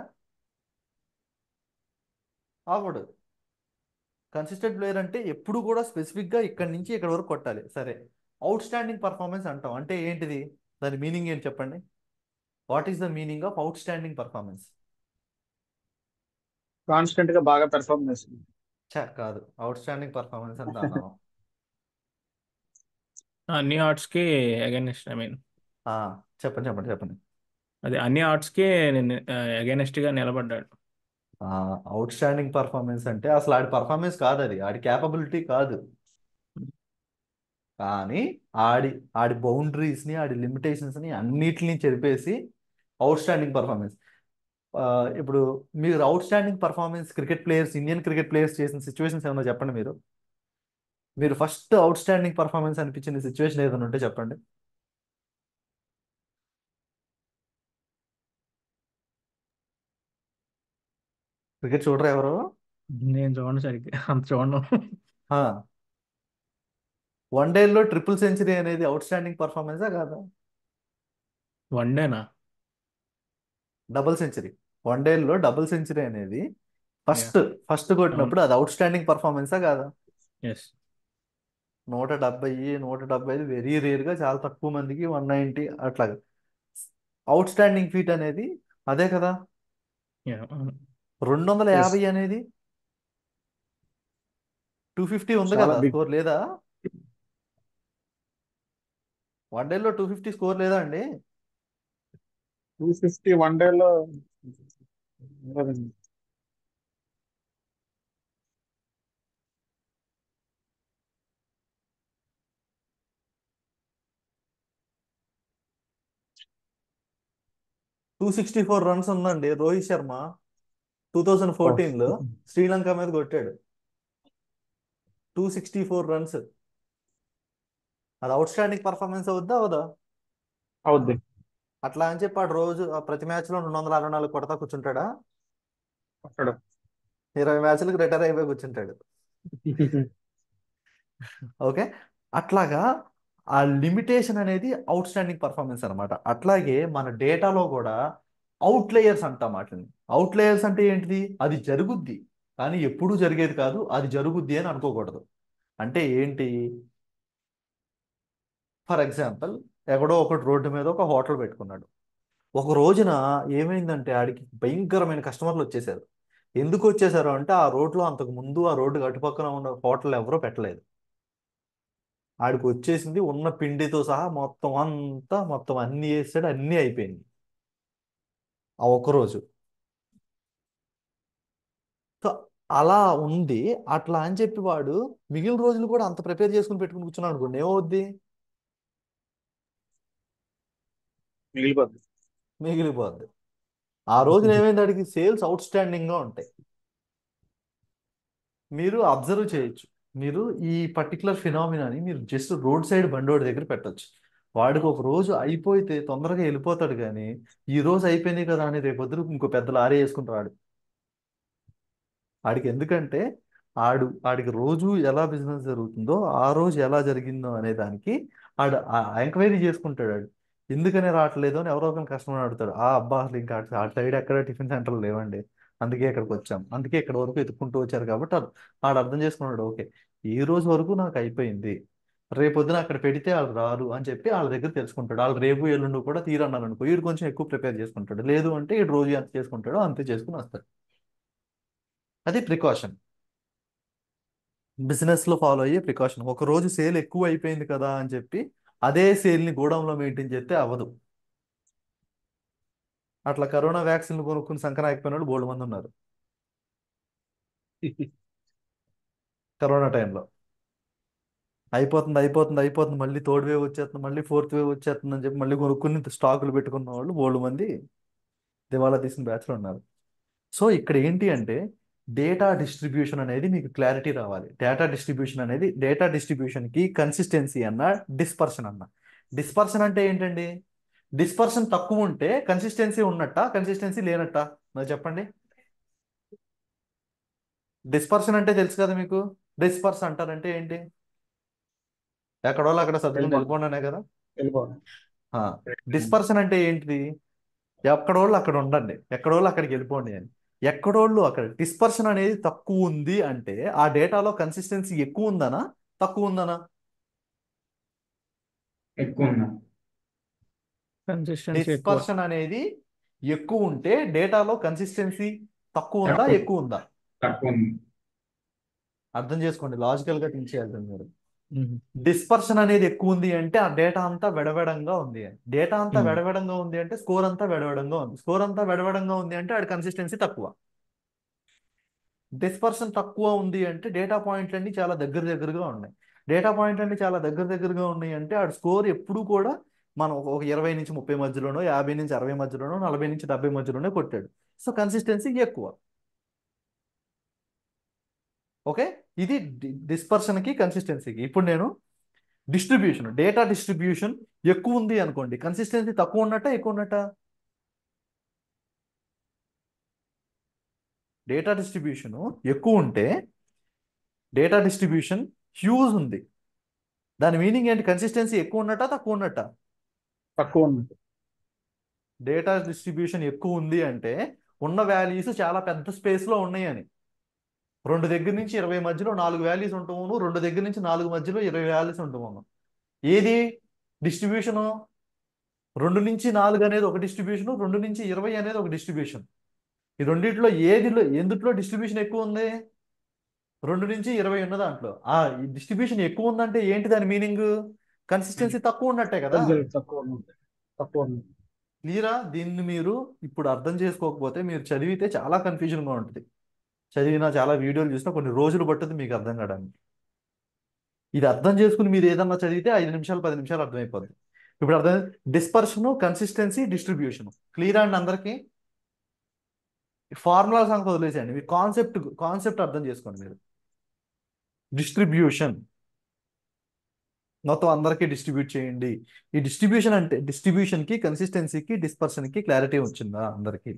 [SPEAKER 1] అవడు. కన్సిస్టెంట్ ప్లేయర్ అంటే ఎప్పుడు కూడా స్పెసిఫిక్గా ఇక్కడి నుంచి ఇక్కడ వరకు కొట్టాలి. సరే, అవుట్ స్టాండింగ్ పర్ఫార్మెన్స్ అంటాం అంటే ఏంటిది? దాని మీనింగ్ ఏంటి చెప్పండి? What is the meaning of out standing performance?
[SPEAKER 3] Constant గా బాగా పెర్ఫార్మ్ చేస్తుంది.
[SPEAKER 1] కాదు, అవుట్ స్టాండింగ్ పర్ఫార్మెన్స్ అంటే అన్నాను.
[SPEAKER 4] అన్ని ఆర్ట్స్కి అగైనెస్ట్, ఐ మీన్
[SPEAKER 1] ఆ, చెప్పండి చెప్పండి చెప్పండి.
[SPEAKER 4] అదే అన్ని ఆర్ట్స్కి అగైనెస్ట్గా నిలబడ్డాడు.
[SPEAKER 1] అవుట్ స్టాండింగ్ పర్ఫార్మెన్స్ అంటే అసలు ఆడి పర్ఫార్మెన్స్ కాదు, అది ఆడి క్యాపబిలిటీ కాదు. కానీ ఆడి ఆడి బౌండరీస్ని, ఆడి లిమిటేషన్స్ని అన్నిటిని చెరిపేసి అవుట్ స్టాండింగ్ పర్ఫార్మెన్స్. ఇప్పుడు మీరు out standing performance cricket players, Indian cricket players చేసిన సిచ్యువేషన్స్ ఏమన్నా చెప్పండి. మీరు ఫస్ట్ అవుట్ స్టాండింగ్ పర్ఫార్మెన్స్ అనిపించిన సిచ్యువేషన్ ఏదైనా ఉంటే చెప్పండి. క్రికెట్ చూడరా ఎవరు?
[SPEAKER 4] నేను చూడను సరిగ్గా, అంత చూడను.
[SPEAKER 1] వన్ డేలో ట్రిపుల్ సెంచరీ అనేది అవుట్ స్టాండింగ్ పర్ఫార్మెన్సా కాదా?
[SPEAKER 4] వన్ డేనా?
[SPEAKER 1] డబుల్ సెంచరీ, వన్ డేలో డబుల్ సెంచరీ అనేది
[SPEAKER 4] యా,
[SPEAKER 1] ఫస్ట్ ఫస్ట్
[SPEAKER 4] అవును,
[SPEAKER 1] కొట్టినప్పుడు అది అవుట్ స్టాండింగ్ పర్ఫార్మెన్సా కాదా?
[SPEAKER 4] ఎస్.
[SPEAKER 1] 170, 175 వెరీ రేర్గా, చాలా తక్కువ మందికి 190 అట్లాగా. అవుట్ స్టాండింగ్ ఫీట్ అనేది అదే కదా.
[SPEAKER 4] యా, అవును.
[SPEAKER 1] 250 అనేది 250 ఉంది
[SPEAKER 3] చాలా
[SPEAKER 1] కదా,
[SPEAKER 3] బిగ్.
[SPEAKER 1] స్కోర్ లేదా? వన్ డేలో 250 స్కోర్ లేదా అండి?
[SPEAKER 3] 250 1 డేలో ఉండదండి.
[SPEAKER 1] 264 రన్స్ ఉందండి. రోహిత్ శర్మ 2014లో శ్రీలంక మీద కొట్టాడు 264 రన్స్. అది అవుట్ స్టాండింగ్ పర్ఫార్మెన్స్ అవుద్దా అవదా?
[SPEAKER 3] అవుద్ది.
[SPEAKER 1] అట్లా అని చెప్పి ఆడు రోజు ప్రతి మ్యాచ్లో 264 కొడతా కూర్చుంటాడా?
[SPEAKER 3] అక్కడ
[SPEAKER 1] 20 మ్యాచ్లకు రిటైర్ అయిపోయి కూర్చుంటాడు. ఓకే, అట్లాగా ఆ లిమిటేషన్ అనేది అవుట్ స్టాండింగ్ పర్ఫార్మెన్స్ అనమాట. అట్లాగే మన డేటాలో కూడా అవుట్లేయర్స్ అంటాం వాటిని. అవుట్లేయర్స్ అంటే ఏంటిది? అది జరుగుద్ది కానీ ఎప్పుడూ జరిగేది కాదు, అది జరుగుద్ది అని అనుకోకూడదు. అంటే ఏంటి? ఫర్ ఎగ్జాంపుల్, ఎక్కడో ఒకటి రోడ్డు మీద ఒక హోటల్ పెట్టుకున్నాడు. ఒక రోజున ఏమైందంటే ఆడికి భయంకరమైన కస్టమర్లు వచ్చేసారు. ఎందుకు వచ్చేసారు అంటే ఆ రోడ్లో అంతకు ముందు ఆ రోడ్డు అటుపక్కన ఉన్న హోటల్ ఎవరో పెట్టలేదు. ఆడికి వచ్చేసింది ఉన్న పిండితో సహా మొత్తం అంతా మొత్తం అన్ని వేసాడు, అన్నీ అయిపోయింది ఆ ఒక్క రోజు. సో అలా ఉంది. అట్లా అని చెప్పి వాడు మిగిలిన రోజులు కూడా అంత ప్రిపేర్ చేసుకుని పెట్టుకుని కూర్చున్నాడు అనుకోండి, ఏమవుద్ది?
[SPEAKER 3] మిగిలిపోద్ది.
[SPEAKER 1] మిగిలిపోద్ది. ఆ రోజున ఏమైంది, వాడికి సేల్స్ అవుట్ స్టాండింగ్ గా ఉంటాయి. మీరు అబ్జర్వ్ చేయొచ్చు. మీరు ఈ పర్టికులర్ ఫినామినాని మీరు జస్ట్ రోడ్ సైడ్ బండోడి దగ్గర పెట్టొచ్చు. వాడికి ఒక రోజు అయిపోతే తొందరగా వెళ్ళిపోతాడు, కానీ ఈ రోజు అయిపోయింది కదా అని రేపొద్దు ఇంకో పెద్ద లారీ వేసుకుని రాడు. ఆడికి ఎందుకంటే ఆడికి రోజు ఎలా బిజినెస్ జరుగుతుందో ఆ రోజు ఎలా జరిగిందో అనే దానికి ఆడు ఎంక్వైరీ చేసుకుంటాడు. ఆడు ఎందుకని రావట్లేదు అని ఎవరో ఒకరిని కస్టమర్ అడుగుతాడు. అబ్బా అసలు ఇంకా ఆ సైడ్ ఎక్కడ టిఫిన్ సెంటర్లు లేవండి, అందుకే ఇక్కడికి వచ్చాం, అందుకే ఇక్కడ వరకు ఎత్తుకుంటూ వచ్చారు కాబట్టి ఆడు అర్థం చేసుకున్నాడు. ఓకే, ఈ రోజు వరకు నాకు అయిపోయింది, రేపొద్దున అక్కడ పెడితే వాళ్ళు రారు అని చెప్పి వాళ్ళ దగ్గర తెలుసుకుంటాడు. వాళ్ళు రేపు ఎల్లుండి కూడా తీరన్నారు అనుకో, వీడు కొంచెం ఎక్కువ ప్రిపేర్ చేసుకుంటాడు. లేదు అంటే వీడు రోజు ఎంత చేసుకుంటాడో అంతే చేసుకుని వస్తాడు. అది ప్రికాషన్, బిజినెస్ లో ఫాలో అయ్యే ప్రికాషన్. ఒక రోజు సేల్ ఎక్కువ అయిపోయింది కదా అని చెప్పి అదే సేల్ ని గోడౌన్లో మెయింటైన్ చేస్తే అవ్వదు. అట్లా కరోనా వ్యాక్సిన్లు కొనుక్కుని సంకరాకపోయిన వాళ్ళు బోల్డ్ మంది ఉన్నారు కరోనా టైంలో. అయిపోతుంది అయిపోతుంది అయిపోతుంది, మళ్ళీ థర్డ్ వేవ్ వచ్చేస్తుంది, మళ్ళీ ఫోర్త్ వేవ్ వచ్చేస్తుంది అని చెప్పి మళ్ళీ కొనుక్కుని స్టాకులు పెట్టుకున్న వాళ్ళు బోల్డ్ మంది దివాలా తీసిన బ్యాచ్లు ఉన్నారు. సో ఇక్కడ ఏంటి అంటే డేటా డిస్ట్రిబ్యూషన్ అనేది మీకు క్లారిటీ రావాలి. డేటా డిస్ట్రిబ్యూషన్ కి కన్సిస్టెన్సీ అన్న, డిస్పర్షన్ అన్న. డిస్పర్షన్ అంటే ఏంటండి? డిస్పర్షన్ తక్కువ ఉంటే కన్సిస్టెన్సీ ఉన్నట్ట, కన్సిస్టెన్సీ లేనట్ట? నాకు చెప్పండి. డిస్పర్షన్ అంటే తెలుసు కదా మీకు. డిస్పర్స్ అంటారంటే ఏంటి? ఎక్కడోళ్ళు అక్కడ సర్దుకుని
[SPEAKER 3] వెళ్ళిపోండి,
[SPEAKER 1] వెళ్ళిపోండానే కదా.
[SPEAKER 3] వెళ్ళిపోండి.
[SPEAKER 1] డిస్పర్షన్ అంటే ఏంటిది? ఎక్కడోళ్ళు అక్కడ ఉండండి, ఎక్కడోళ్ళు అక్కడికి వెళ్ళిపోండి అని. ఎక్కడోళ్ళు అక్కడ. డిస్పర్షన్ అనేది తక్కువ ఉంది అంటే ఆ డేటాలో కన్సిస్టెన్సీ ఎక్కువ ఉందనా తక్కువ ఉందనా?
[SPEAKER 2] ఎక్కువ ఉందా?
[SPEAKER 4] కన్సిస్టెన్సీ ఎక్కువ.
[SPEAKER 1] డిస్పర్షన్ అనేది ఎక్కువ ఉంటే డేటాలో కన్సిస్టెన్సీ తక్కువ ఉందా
[SPEAKER 2] తక్కువ
[SPEAKER 1] ఎక్కువ ఉందా?
[SPEAKER 2] తక్కువ ఉంది.
[SPEAKER 1] అర్థం చేసుకోండి, లాజికల్ గా థింక్ చేయాలి మీరు. డిస్పర్షన్ అనేది ఎక్కువ ఉంది అంటే ఆ డేటా అంతా వెడవెడంగా ఉంది అని. డేటా అంతా వెడవెడంగా ఉంది అంటే స్కోర్ అంతా వెడవెడంగా ఉంది. స్కోర్ అంతా వెడవెడంగా ఉంది అంటే ఆడి కన్సిస్టెన్సీ తక్కువ. డిస్పర్షన్ తక్కువ ఉంది అంటే డేటా పాయింట్లన్నీ చాలా దగ్గరగా ఉన్నాయి. డేటా పాయింట్లన్నీ చాలా దగ్గరగా ఉన్నాయి అంటే ఆడు స్కోర్ ఎప్పుడూ కూడా మనం ఒక 20 నుంచి 30 మధ్యలోనో, 50 నుంచి 60 మధ్యలోనో, 40 నుంచి 70 మధ్యలోనే కొట్టాడు. సో కన్సిస్టెన్సీ ఎక్కువ. ఓకే, ఇది డిస్పర్షన్కి కన్సిస్టెన్సీకి. ఇప్పుడు నేను డేటా డిస్ట్రిబ్యూషన్ ఎక్కువ ఉంది అనుకోండి, కన్సిస్టెన్సీ తక్కువ ఉన్నట్ట ఎక్కువ ఉన్నట్ట? డేటా డిస్ట్రిబ్యూషన్ ఎక్కువ ఉంటే డేటా డిస్ట్రిబ్యూషన్ హ్యూజ్ ఉంది, దాని మీనింగ్ ఏంటి? కన్సిస్టెన్సీ ఎక్కువ ఉన్నట్ట తక్కువ ఉన్నట్ట?
[SPEAKER 3] తక్కువ ఉంది.
[SPEAKER 1] డేటా డిస్ట్రిబ్యూషన్ ఎక్కువ ఉంది అంటే ఉన్న వాల్యూస్ చాలా పెద్ద స్పేస్ లో ఉన్నాయి అని. 2 దగ్గర నుంచి 20 మధ్యలో 4 వాల్యూస్ ఉంటాము, 2 దగ్గర నుంచి 4 మధ్యలో 20 వాల్యూస్ ఉంటాము. ఏది డిస్ట్రిబ్యూషను? 2 నుంచి 4 అనేది ఒక డిస్ట్రిబ్యూషన్, 2 నుంచి 20 అనేది ఒక డిస్ట్రిబ్యూషన్. ఈ రెండిట్లో ఎందుట్లో డిస్ట్రిబ్యూషన్ ఎక్కువ ఉంది? 2 నుంచి 20 ఉన్న దాంట్లో. ఈ డిస్ట్రిబ్యూషన్ ఎక్కువ ఉందంటే ఏంటి దాని మీనింగ్? కన్సిస్టెన్సీ తక్కువ ఉన్నట్టే కదా.
[SPEAKER 3] తక్కువ ఉంది. తక్కువ ఉంది.
[SPEAKER 1] క్లియరా? దీన్ని మీరు ఇప్పుడు అర్థం చేసుకోకపోతే మీరు చదివితే చాలా కన్ఫ్యూజన్గా ఉంటుంది. చదివినా చాలా వీడియోలు చూసినా కొన్ని రోజులు పట్టుద్ది మీకు అర్థం కావడానికి. ఇది అర్థం చేసుకుని మీరు ఏదన్నా చదివితే 5 నిమిషాలు 10 నిమిషాలు అర్థమైపోద్ది. ఇప్పుడు అర్థం, డిస్పర్షను, కన్సిస్టెన్సీ, డిస్ట్రిబ్యూషన్. క్లియరా అండి అందరికీ? ఫార్ములా సంగతి వదిలేసేయండి, మీ కాన్సెప్ట్ అర్థం చేసుకోండి మీరు. డిస్ట్రిబ్యూషన్ మొత్తం అందరికీ డిస్ట్రిబ్యూట్ చేయండి. ఈ డిస్ట్రిబ్యూషన్ అంటే డిస్ట్రిబ్యూషన్కి, కన్సిస్టెన్సీకి, డిస్పర్షన్కి క్లారిటీ వచ్చిందా అందరికీ?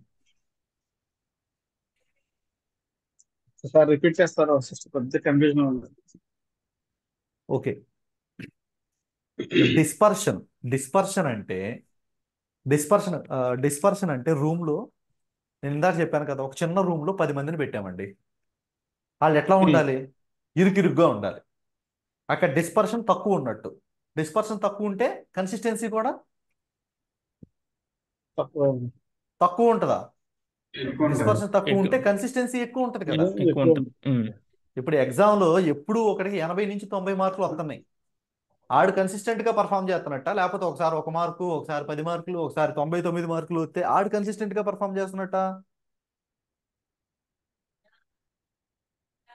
[SPEAKER 3] సార్ రిపీట్ చేస్తారా? కొద్దిగా కన్ఫ్యూజన్ ఉంది.
[SPEAKER 1] ఓకే, డిస్పర్షన్ అంటే డిస్పర్షన్ అంటే రూమ్లో, నేను ఇందాక చెప్పాను కదా, ఒక చిన్న రూమ్లో 10 మందిని పెట్టామండి. వాళ్ళు ఎట్లా ఉండాలి? ఇరుకిరుగ్గా ఉండాలి. అక్కడ డిస్పర్షన్ తక్కువ ఉన్నట్టు. డిస్పర్షన్ తక్కువ ఉంటే కన్సిస్టెన్సీ కూడా
[SPEAKER 3] తక్కువ ఉంది.
[SPEAKER 1] తక్కువ ఉంటుందా?
[SPEAKER 2] ఎక్కువ ఉంటుంది.
[SPEAKER 1] డిస్పర్షన్ తక్కువ ఉంటే
[SPEAKER 4] ఎక్కువ
[SPEAKER 1] కన్సిస్టెన్సీ ఎక్కువ ఉంటుంది కదా.
[SPEAKER 4] ఎక్కువ ఉంటుంది.
[SPEAKER 1] ఇప్పుడు ఎగ్జామ్లో ఎప్పుడు ఒకటికి 80 నుంచి 90 మార్కులు వస్తున్నాయి. ఆడు కన్సిస్టెంట్ గా పర్ఫామ్ చేస్తున్నట్ట, లేకపోతే ఒకసారి 1 మార్కు, ఒకసారి 10 మార్కులు, ఒకసారి 99 మార్కులు వస్తే ఆడు కన్సిస్టెంట్ గా పర్ఫామ్ చేస్తున్నట్ట?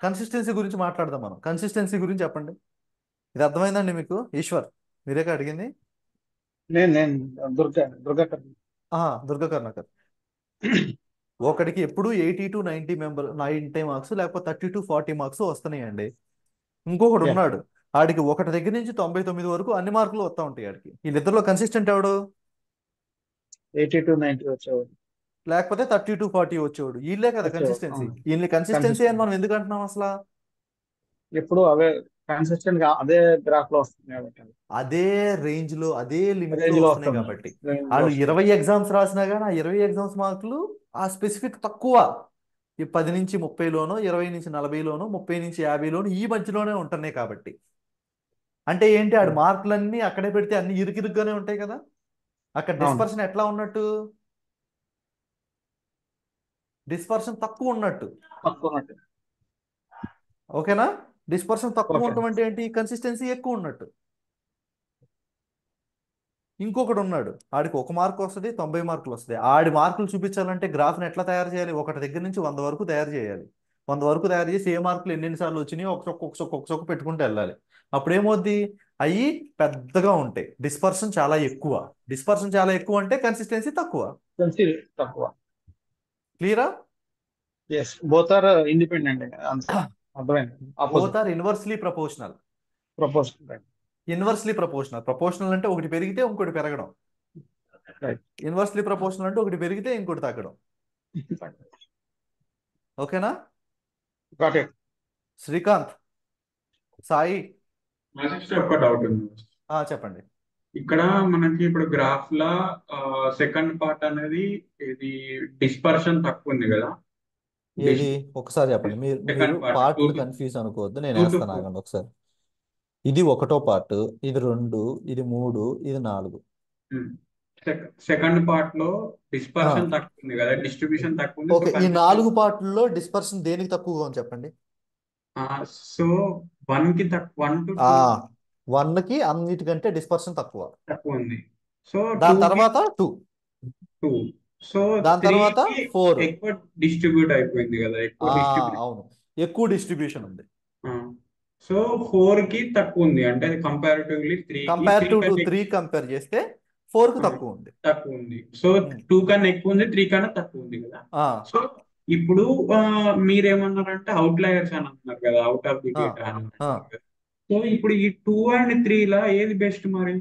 [SPEAKER 1] కన్సిస్టెన్సీ గురించి మాట్లాడదాం మనం. కన్సిస్టెన్సీ గురించి చెప్పండి. ఇది అర్థమైందండి మీకు? ఈశ్వర్, మీరేగా అడిగింది?
[SPEAKER 3] నేను దుర్గా
[SPEAKER 1] దుర్గా కర్ణకర్. ఒకడికి ఎప్పుడు 80 to 90 మార్క్స్, లేకపోతే 30 to 40 మార్క్స్ వస్తున్నాయండి. ఇంకొకడు
[SPEAKER 3] యా
[SPEAKER 1] ఉన్నాడు, ఆడికి ఒకటి దగ్గర నుంచి 99 వరకు అన్ని మార్కులు వస్తూ ఉంటాయి ఆడికి. వీళ్ళిద్దరిలో కన్సిస్టెంట్ ఎవడు?
[SPEAKER 3] 80 to 90 వచ్చేవాడు
[SPEAKER 1] లేకపోతే 30 to 40 వచ్చేవాడు. వీళ్ళే కదా కన్సిస్టెన్సీ. వీళ్ళని కన్సిస్టెన్సీ అని
[SPEAKER 3] కన్సిస్టెంట్
[SPEAKER 1] మనం ఎందుకు అంటున్నాం అసలు?
[SPEAKER 3] ఎప్పుడు అవే కన్సిస్టెంట్ గా అదే గ్రాఫ్ లో వస్తుంది కాబట్టి
[SPEAKER 1] అదే రేంజ్ లో, అదే లిమిట్ లో
[SPEAKER 3] రేంజ్ లో
[SPEAKER 1] వస్తున్నాయి
[SPEAKER 3] వస్తుంది
[SPEAKER 1] కాబట్టి.
[SPEAKER 3] రేంజ్ లో
[SPEAKER 1] వాళ్ళు
[SPEAKER 3] వస్తుంది
[SPEAKER 1] 20 ఎగ్జామ్స్ రాసినా కానీ ఆ 20 ఎగ్జామ్స్ మార్కులు ఆ స్పెసిఫిక్ తక్కువ. ఈ 10 నుంచి 30లోనో, 20 నుంచి 40లోనో, 30 నుంచి 50లోనో ఈ మధ్యలోనే ఉంటున్నాయి కాబట్టి. అంటే ఏంటి, ఆడి మార్కులన్నీ అక్కడే పెడితే అన్ని ఇరుకిరుగ్గానే ఉంటాయి కదా. అక్కడ
[SPEAKER 3] అవును
[SPEAKER 1] డిస్పర్షన్ ఎట్లా ఉన్నట్టు? డిస్పర్షన్ తక్కువ ఉన్నట్టు.
[SPEAKER 3] తక్కువ ఉన్నట్టు
[SPEAKER 1] ఓకేనా? డిస్పర్షన్ తక్కువ
[SPEAKER 3] ఓకే
[SPEAKER 1] ఉండటం అంటే ఏంటి? కన్సిస్టెన్సీ ఎక్కువ ఉన్నట్టు. ఇంకొకడు ఉన్నాడు, ఆడికి 1 మార్కు వస్తుంది, 90 మార్కులు వస్తాయి. ఆడి మార్కులు చూపించాలంటే గ్రాఫ్ని ఎట్లా తయారు చేయాలి? ఒకటి దగ్గర నుంచి 100 వరకు తయారు చేయాలి. 100 వరకు తయారు చేసి ఏ మార్కులు ఎన్నిసార్లు వచ్చినాయో ఒక చొక్క పెట్టుకుంటూ వెళ్ళాలి. అప్పుడేమవుద్ది? అవి పెద్దగా ఉంటాయి, డిస్పర్షన్ చాలా ఎక్కువ. డిస్పర్షన్ చాలా ఎక్కువ అంటే కన్సిస్టెన్సీ తక్కువ.
[SPEAKER 3] కన్సి తక్కువ
[SPEAKER 1] క్లియరా?
[SPEAKER 3] ఎస్ బోత్ ఆర్ ఇండిపెండెంట్ అంతే అర్థమైంది
[SPEAKER 1] both
[SPEAKER 3] opposite
[SPEAKER 1] are inversely proportional.
[SPEAKER 3] Proposal right
[SPEAKER 1] inversely proportional. Proportional అంటే ఒకటి పెరిగితే ఇంకోటి పెరగడం.
[SPEAKER 3] రైట్
[SPEAKER 1] ఇన్వర్స్లీ ప్రపోర్షనల్ అంటే ఒకటి పెరిగితే ఇంకోటి తగ్గడం. ఓకేనా?
[SPEAKER 3] గాట్ ఇట్
[SPEAKER 1] శ్రీకాంత్, సాయి,
[SPEAKER 2] మా సిస్టర్ ఒక డౌట్ ఉంది.
[SPEAKER 1] చెప్పండి.
[SPEAKER 2] ఇక్కడ మనకి ఇప్పుడు గ్రాఫ్ లా సెకండ్ పార్ట్ అనేది ఇది డిస్పర్షన్ తక్కువ ఉంది కదా.
[SPEAKER 1] ఏది? ఒకసారి చెప్పండి. మీరు మీరు
[SPEAKER 2] సెకండ్ పార్ట్
[SPEAKER 1] పార్ట్లు కన్ఫ్యూజ్ అనుకోవద్దు, నేను
[SPEAKER 2] 2 to
[SPEAKER 1] వేస్తాను
[SPEAKER 2] 4.
[SPEAKER 1] ఆగండి ఒకసారి. ఇది 1వ పార్ట్, ఇది 2, ఇది 3, ఇది 4.
[SPEAKER 2] సెకండ్ పార్ట్ లో డిస్పర్షన్ తక్కువ ఉంది కదా, డిస్ట్రిబ్యూషన్ తక్కువ ఉంది. సో
[SPEAKER 1] ఓకే, ఈ 4
[SPEAKER 2] కన్సిస్టెన్సీ
[SPEAKER 1] పార్ట్లలో డిస్పర్షన్ దేనికి తక్కువగా ఉంది చెప్పండి?
[SPEAKER 2] సో 1 కి తక్కువ, 1 to
[SPEAKER 1] ఆ
[SPEAKER 2] 2
[SPEAKER 1] 1కి అన్నిటికంటే డిస్పర్షన్ తక్కువ.
[SPEAKER 2] తక్కువ ఉంది. సో 2
[SPEAKER 1] దాని
[SPEAKER 2] కి
[SPEAKER 1] తర్వాత 2,
[SPEAKER 2] 2. సో
[SPEAKER 1] దాని
[SPEAKER 2] 3
[SPEAKER 1] తర్వాత
[SPEAKER 2] కి
[SPEAKER 1] 4.
[SPEAKER 2] ఎక్కువ డిస్ట్రిబ్యూట్ అయిపోయింది కదా, ఎక్కువ డిస్ట్రిబ్యూట్.
[SPEAKER 1] అవును, ఎక్కువ డిస్ట్రిబ్యూషన్ ఉంది.
[SPEAKER 2] సో 4 కి తక్కువ ఉంది, అంటే కంపారిటివ్లీ 3 కి 3
[SPEAKER 1] కంపేరిటివ్ టు
[SPEAKER 2] కన్నా
[SPEAKER 1] 3 కంపేర్ చేస్తే 4కి తక్కువ ఉంది.
[SPEAKER 2] తక్కువ ఉంది. సో 2 కన్నా ఎక్కువ ఉంది, 3 కన్నా తక్కువ ఉంది కదా.
[SPEAKER 1] ఆ,
[SPEAKER 2] సో ఇప్పుడు మీరేమన్నారంటే అవుట్లయర్స్ అని అంటున్నారు కదా, అవుట్ ఆఫ్ ది
[SPEAKER 1] ఆ,
[SPEAKER 2] డేటా అని
[SPEAKER 1] ఆ.
[SPEAKER 2] అంటున్నారు కదా. సో ఇప్పుడు ఈ 2 and 3 లా ఏది బెస్ట్ మరి?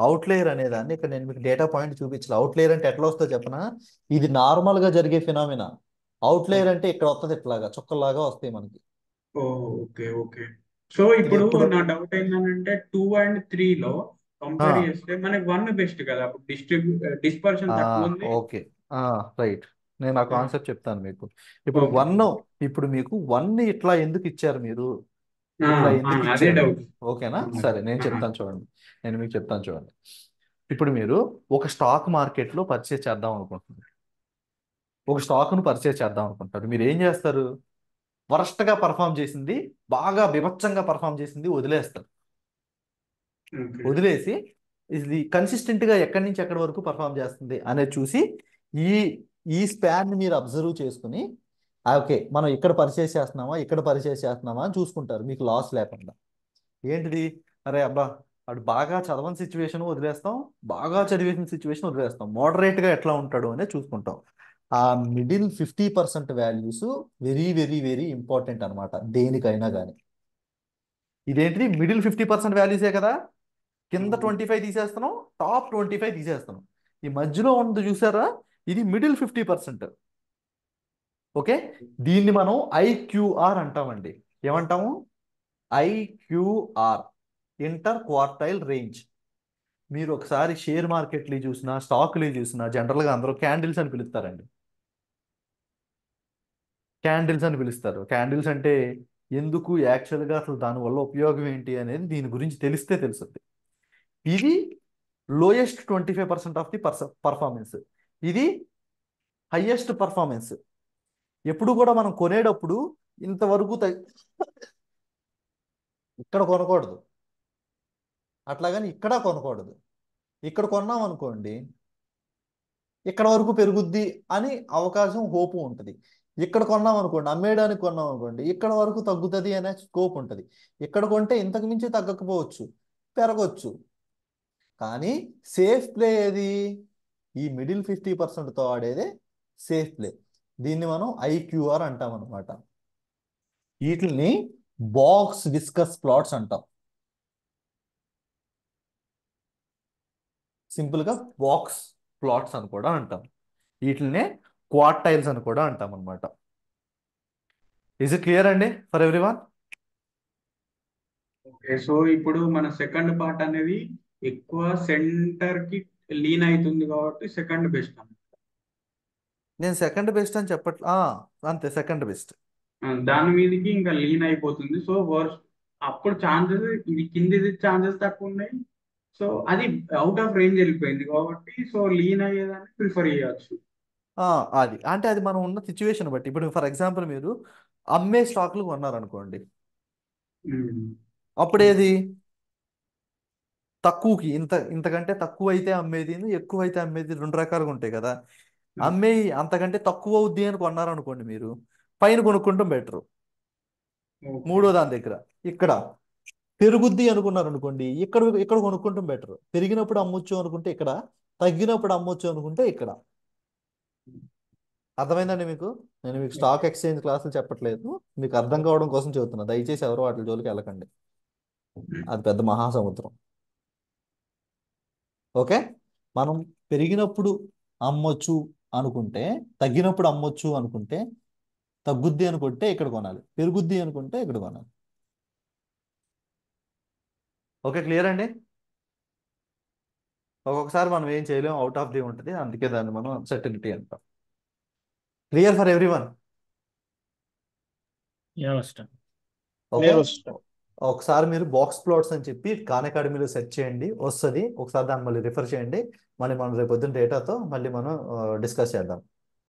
[SPEAKER 1] అవుట్లేయర్ అనేదాన్ని ఇక్కడ నేను మీకు డేటా పాయింట్ చూపించాలి. అవుట్లేయర్ అంటే ఎట్లా వస్తుందో చెప్పనా? ఇది నార్మల్ గా జరిగే ఫినామినా. అవుట్లేయర్ అంటే ఇక్కడ వస్తుంది, ఇట్లాగా చుక్కల్లాగా వస్తాయి మనకి.
[SPEAKER 2] Okay okay. సో
[SPEAKER 1] ఇది
[SPEAKER 2] ఇప్పుడు
[SPEAKER 1] ఎప్పుడు
[SPEAKER 2] నా డౌట్ ఏంటంటే 2 and 3 లో కంపేర్ చేస్తే మనకి 1 బెస్ట్ కదా, అప్పుడు డిస్పర్షన్ తక్కువ ఉంది.
[SPEAKER 1] Okay, right. నేను ఆ
[SPEAKER 2] ఆ,
[SPEAKER 1] కాన్సెప్ట్ చెప్తాను మీకు. ఇప్పుడు
[SPEAKER 2] ఓకే
[SPEAKER 1] 1, ఇప్పుడు మీకు 1 ఇట్లా ఎందుకు ఇచ్చారు మీరు? ఇట్లా ఎందుకు
[SPEAKER 2] అదే
[SPEAKER 1] ఇచ్చారు?
[SPEAKER 2] డౌట్.
[SPEAKER 1] ఓకేనా? సరే, నేను చెప్తాను చూడండి. నేను మీకు చెప్తాను చూడండి. ఇప్పుడు మీరు ఒక స్టాక్ మార్కెట్లో పర్చేస్ చేద్దాం అనుకుంటున్నారు. ఒక స్టాక్ను పర్చేస్ చేద్దాం అనుకుంటారు. మీరు ఏం చేస్తారు? వరస్ట్గా పర్ఫామ్ చేసింది, బాగా బీభత్సంగా పర్ఫామ్ చేసింది వదిలేస్తారు. వదిలేసి ఇది కన్సిస్టెంట్గా ఎక్కడి నుంచి ఎక్కడి వరకు పర్ఫామ్ చేస్తుంది అనేది చూసి ఈ ఈ స్పాన్ని మీరు అబ్జర్వ్ చేసుకుని ఓకే, మనం ఇక్కడ పర్చేస్ చేస్తున్నామా, ఇక్కడ పర్చేస్ చేస్తున్నామా అని చూసుకుంటారు, మీకు లాస్ లేకుండా. ఏంటిది? అరే అబ్బా, వాడు బాగా చదవని సిచ్యువేషన్ వదిలేస్తాం, బాగా చదివేసిన సిచ్యువేషన్ వదిలేస్తాం, మోడరేట్గా ఎట్లా ఉంటాడు అనేది చూసుకుంటాం. ఆ middle 50% values very very very important అనమాట దేనికైనా కానీ. ఇదేంటిది? మిడిల్ 50% వాల్యూసే కదా. కింద 25 తీసేస్తున్నాం, టాప్ 25 తీసేస్తున్నాం. ఈ మధ్యలో ఉంది చూసారా, ఇది మిడిల్ 50%. ఓకే, దీన్ని మనం ఐక్యూఆర్ అంటామండి. ఏమంటాము? IQR, inter quartile range. మీరు ఒకసారి షేర్ మార్కెట్లు చూసినా, స్టాక్లు చూసినా జనరల్గా అందరూ క్యాండిల్స్ అని పిలుస్తారండి. క్యాండిల్స్ అని పిలుస్తారు. క్యాండిల్స్ అంటే ఎందుకు, యాక్చువల్గా అసలు దానివల్ల ఉపయోగం ఏంటి అనేది దీని గురించి తెలిస్తే తెలుస్తుంది. ఇది లోయెస్ట్ 25% ఆఫ్ ది పర్ఫార్మెన్స్, ఇది హయ్యెస్ట్ పర్ఫార్మెన్స్. ఎప్పుడు కూడా మనం కొనేటప్పుడు ఇంతవరకు ఇక్కడ కొనకూడదు. అట్లాగని ఇక్కడ కొనకూడదు. ఇక్కడ కొన్నాం అనుకోండి, ఇక్కడ వరకు పెరుగుద్ది అని అవకాశం హోపు ఉంటుంది. ఇక్కడ కొన్నాం అనుకోండి, అమ్మేయడానికి కొన్నాం అనుకోండి, ఇక్కడ వరకు తగ్గుతుంది అనే స్కోప్ ఉంటుంది. ఇక్కడ కొంటే ఇంతకు మించి తగ్గకపోవచ్చు, పెరగచ్చు. కానీ సేఫ్ ప్లే ఏది? ఈ మిడిల్ 50%తో ఆడేదే సేఫ్ ప్లే. దీన్ని మనం ఐక్యూఆర్ అంటాం అనమాట. వీటిని బాక్స్ డిస్కస్ ప్లాట్స్ అంటాం. సింపుల్గా బాక్స్ ప్లాట్స్ అని కూడా అంటాం. వీటినే క్వార్టైల్స్ అని కూడా అంటాం అనమాట. ఇస్ ఇట్ క్లియర్ అండి ఫర్ ఎవ్రీవన్?
[SPEAKER 2] ఓకే, సో ఇప్పుడు మన సెకండ్ పార్ట్ అనేది ఎక్కువ సెంటర్ కి లీన్ అవుతుంది కాబట్టి సెకండ్ బెస్ట్ అన్నమాట.
[SPEAKER 1] నేను సెకండ్ బెస్ట్ అని అంతే, సెకండ్ బెస్ట్.
[SPEAKER 2] దాని మీదకి ఇంకా లీన్ అయిపోతుంది. సో వర్స్ అప్పుడు ఛాన్సెస్ ఇది కిందిది ఛాన్సెస్ తక్కువ ఉన్నాయి. సో అది అవుట్ ఆఫ్ రేంజ్ వెళ్ళిపోయింది కాబట్టి సో లీన్ అయ్యేదాన్ని ప్రిఫర్ చేయొచ్చు.
[SPEAKER 1] అది అంటే అది మనం ఉన్న సిచ్యువేషన్ బట్టి. ఇప్పుడు ఫర్ ఎగ్జాంపుల్ మీరు అమ్మే స్టాక్లు కొన్నారనుకోండి, అప్పుడు ఏది తక్కువకి, ఇంతకంటే తక్కువ అయితే అమ్మేది, ఎక్కువ అయితే అమ్మేది, రెండు రకాలుగా ఉంటాయి కదా. అమ్మేయి అంతకంటే తక్కువ అవుద్ది అని కొన్నారనుకోండి, మీరు పైన కొనుక్కుంటాం బెటరు. మూడో దాని దగ్గర ఇక్కడ పెరుగుద్ది అనుకున్నారు అనుకోండి, ఇక్కడ ఇక్కడ కొనుక్కుంటాం బెటర్. పెరిగినప్పుడు అమ్మొచ్చు అనుకుంటే ఇక్కడ, తగ్గినప్పుడు అమ్మొచ్చు అనుకుంటే ఇక్కడ. అర్థమైందండి మీకు? నేను మీకు స్టాక్ ఎక్స్చేంజ్ క్లాసులు చెప్పట్లేదు, మీకు అర్థం కావడం కోసం చెబుతున్నా. దయచేసి ఎవరు వాటి జోలికి వెళ్ళకండి, అది పెద్ద మహాసముద్రం. ఓకే, మనం పెరిగినప్పుడు అమ్మొచ్చు అనుకుంటే, తగ్గినప్పుడు అమ్మొచ్చు అనుకుంటే, తగ్గుద్ది అనుకుంటే ఇక్కడ కొనాలి, పెరుగుద్ది అనుకుంటే ఇక్కడ కొనాలి. ఓకే, క్లియర్ అండి? ఒక్కొక్కసారి మనం ఏం చేయలేము, అవుట్ ఆఫ్ ది ఉంటుంది, అందుకే దాన్ని మనం అన్సర్టనిటీ అంటాం. Clear for everyone? ఓకే, ఒకసారి మీరు బాక్స్ ప్లాట్స్ అని చెప్పి ఖాన్ అకాడమీలో సెర్చ్ చేయండి, వస్తుంది. ఒకసారి దాన్ని మళ్ళీ రిఫర్ చేయండి. మళ్ళీ మనం రేపు పొద్దున్న డేటాతో మళ్ళీ మనం డిస్కస్ చేద్దాం.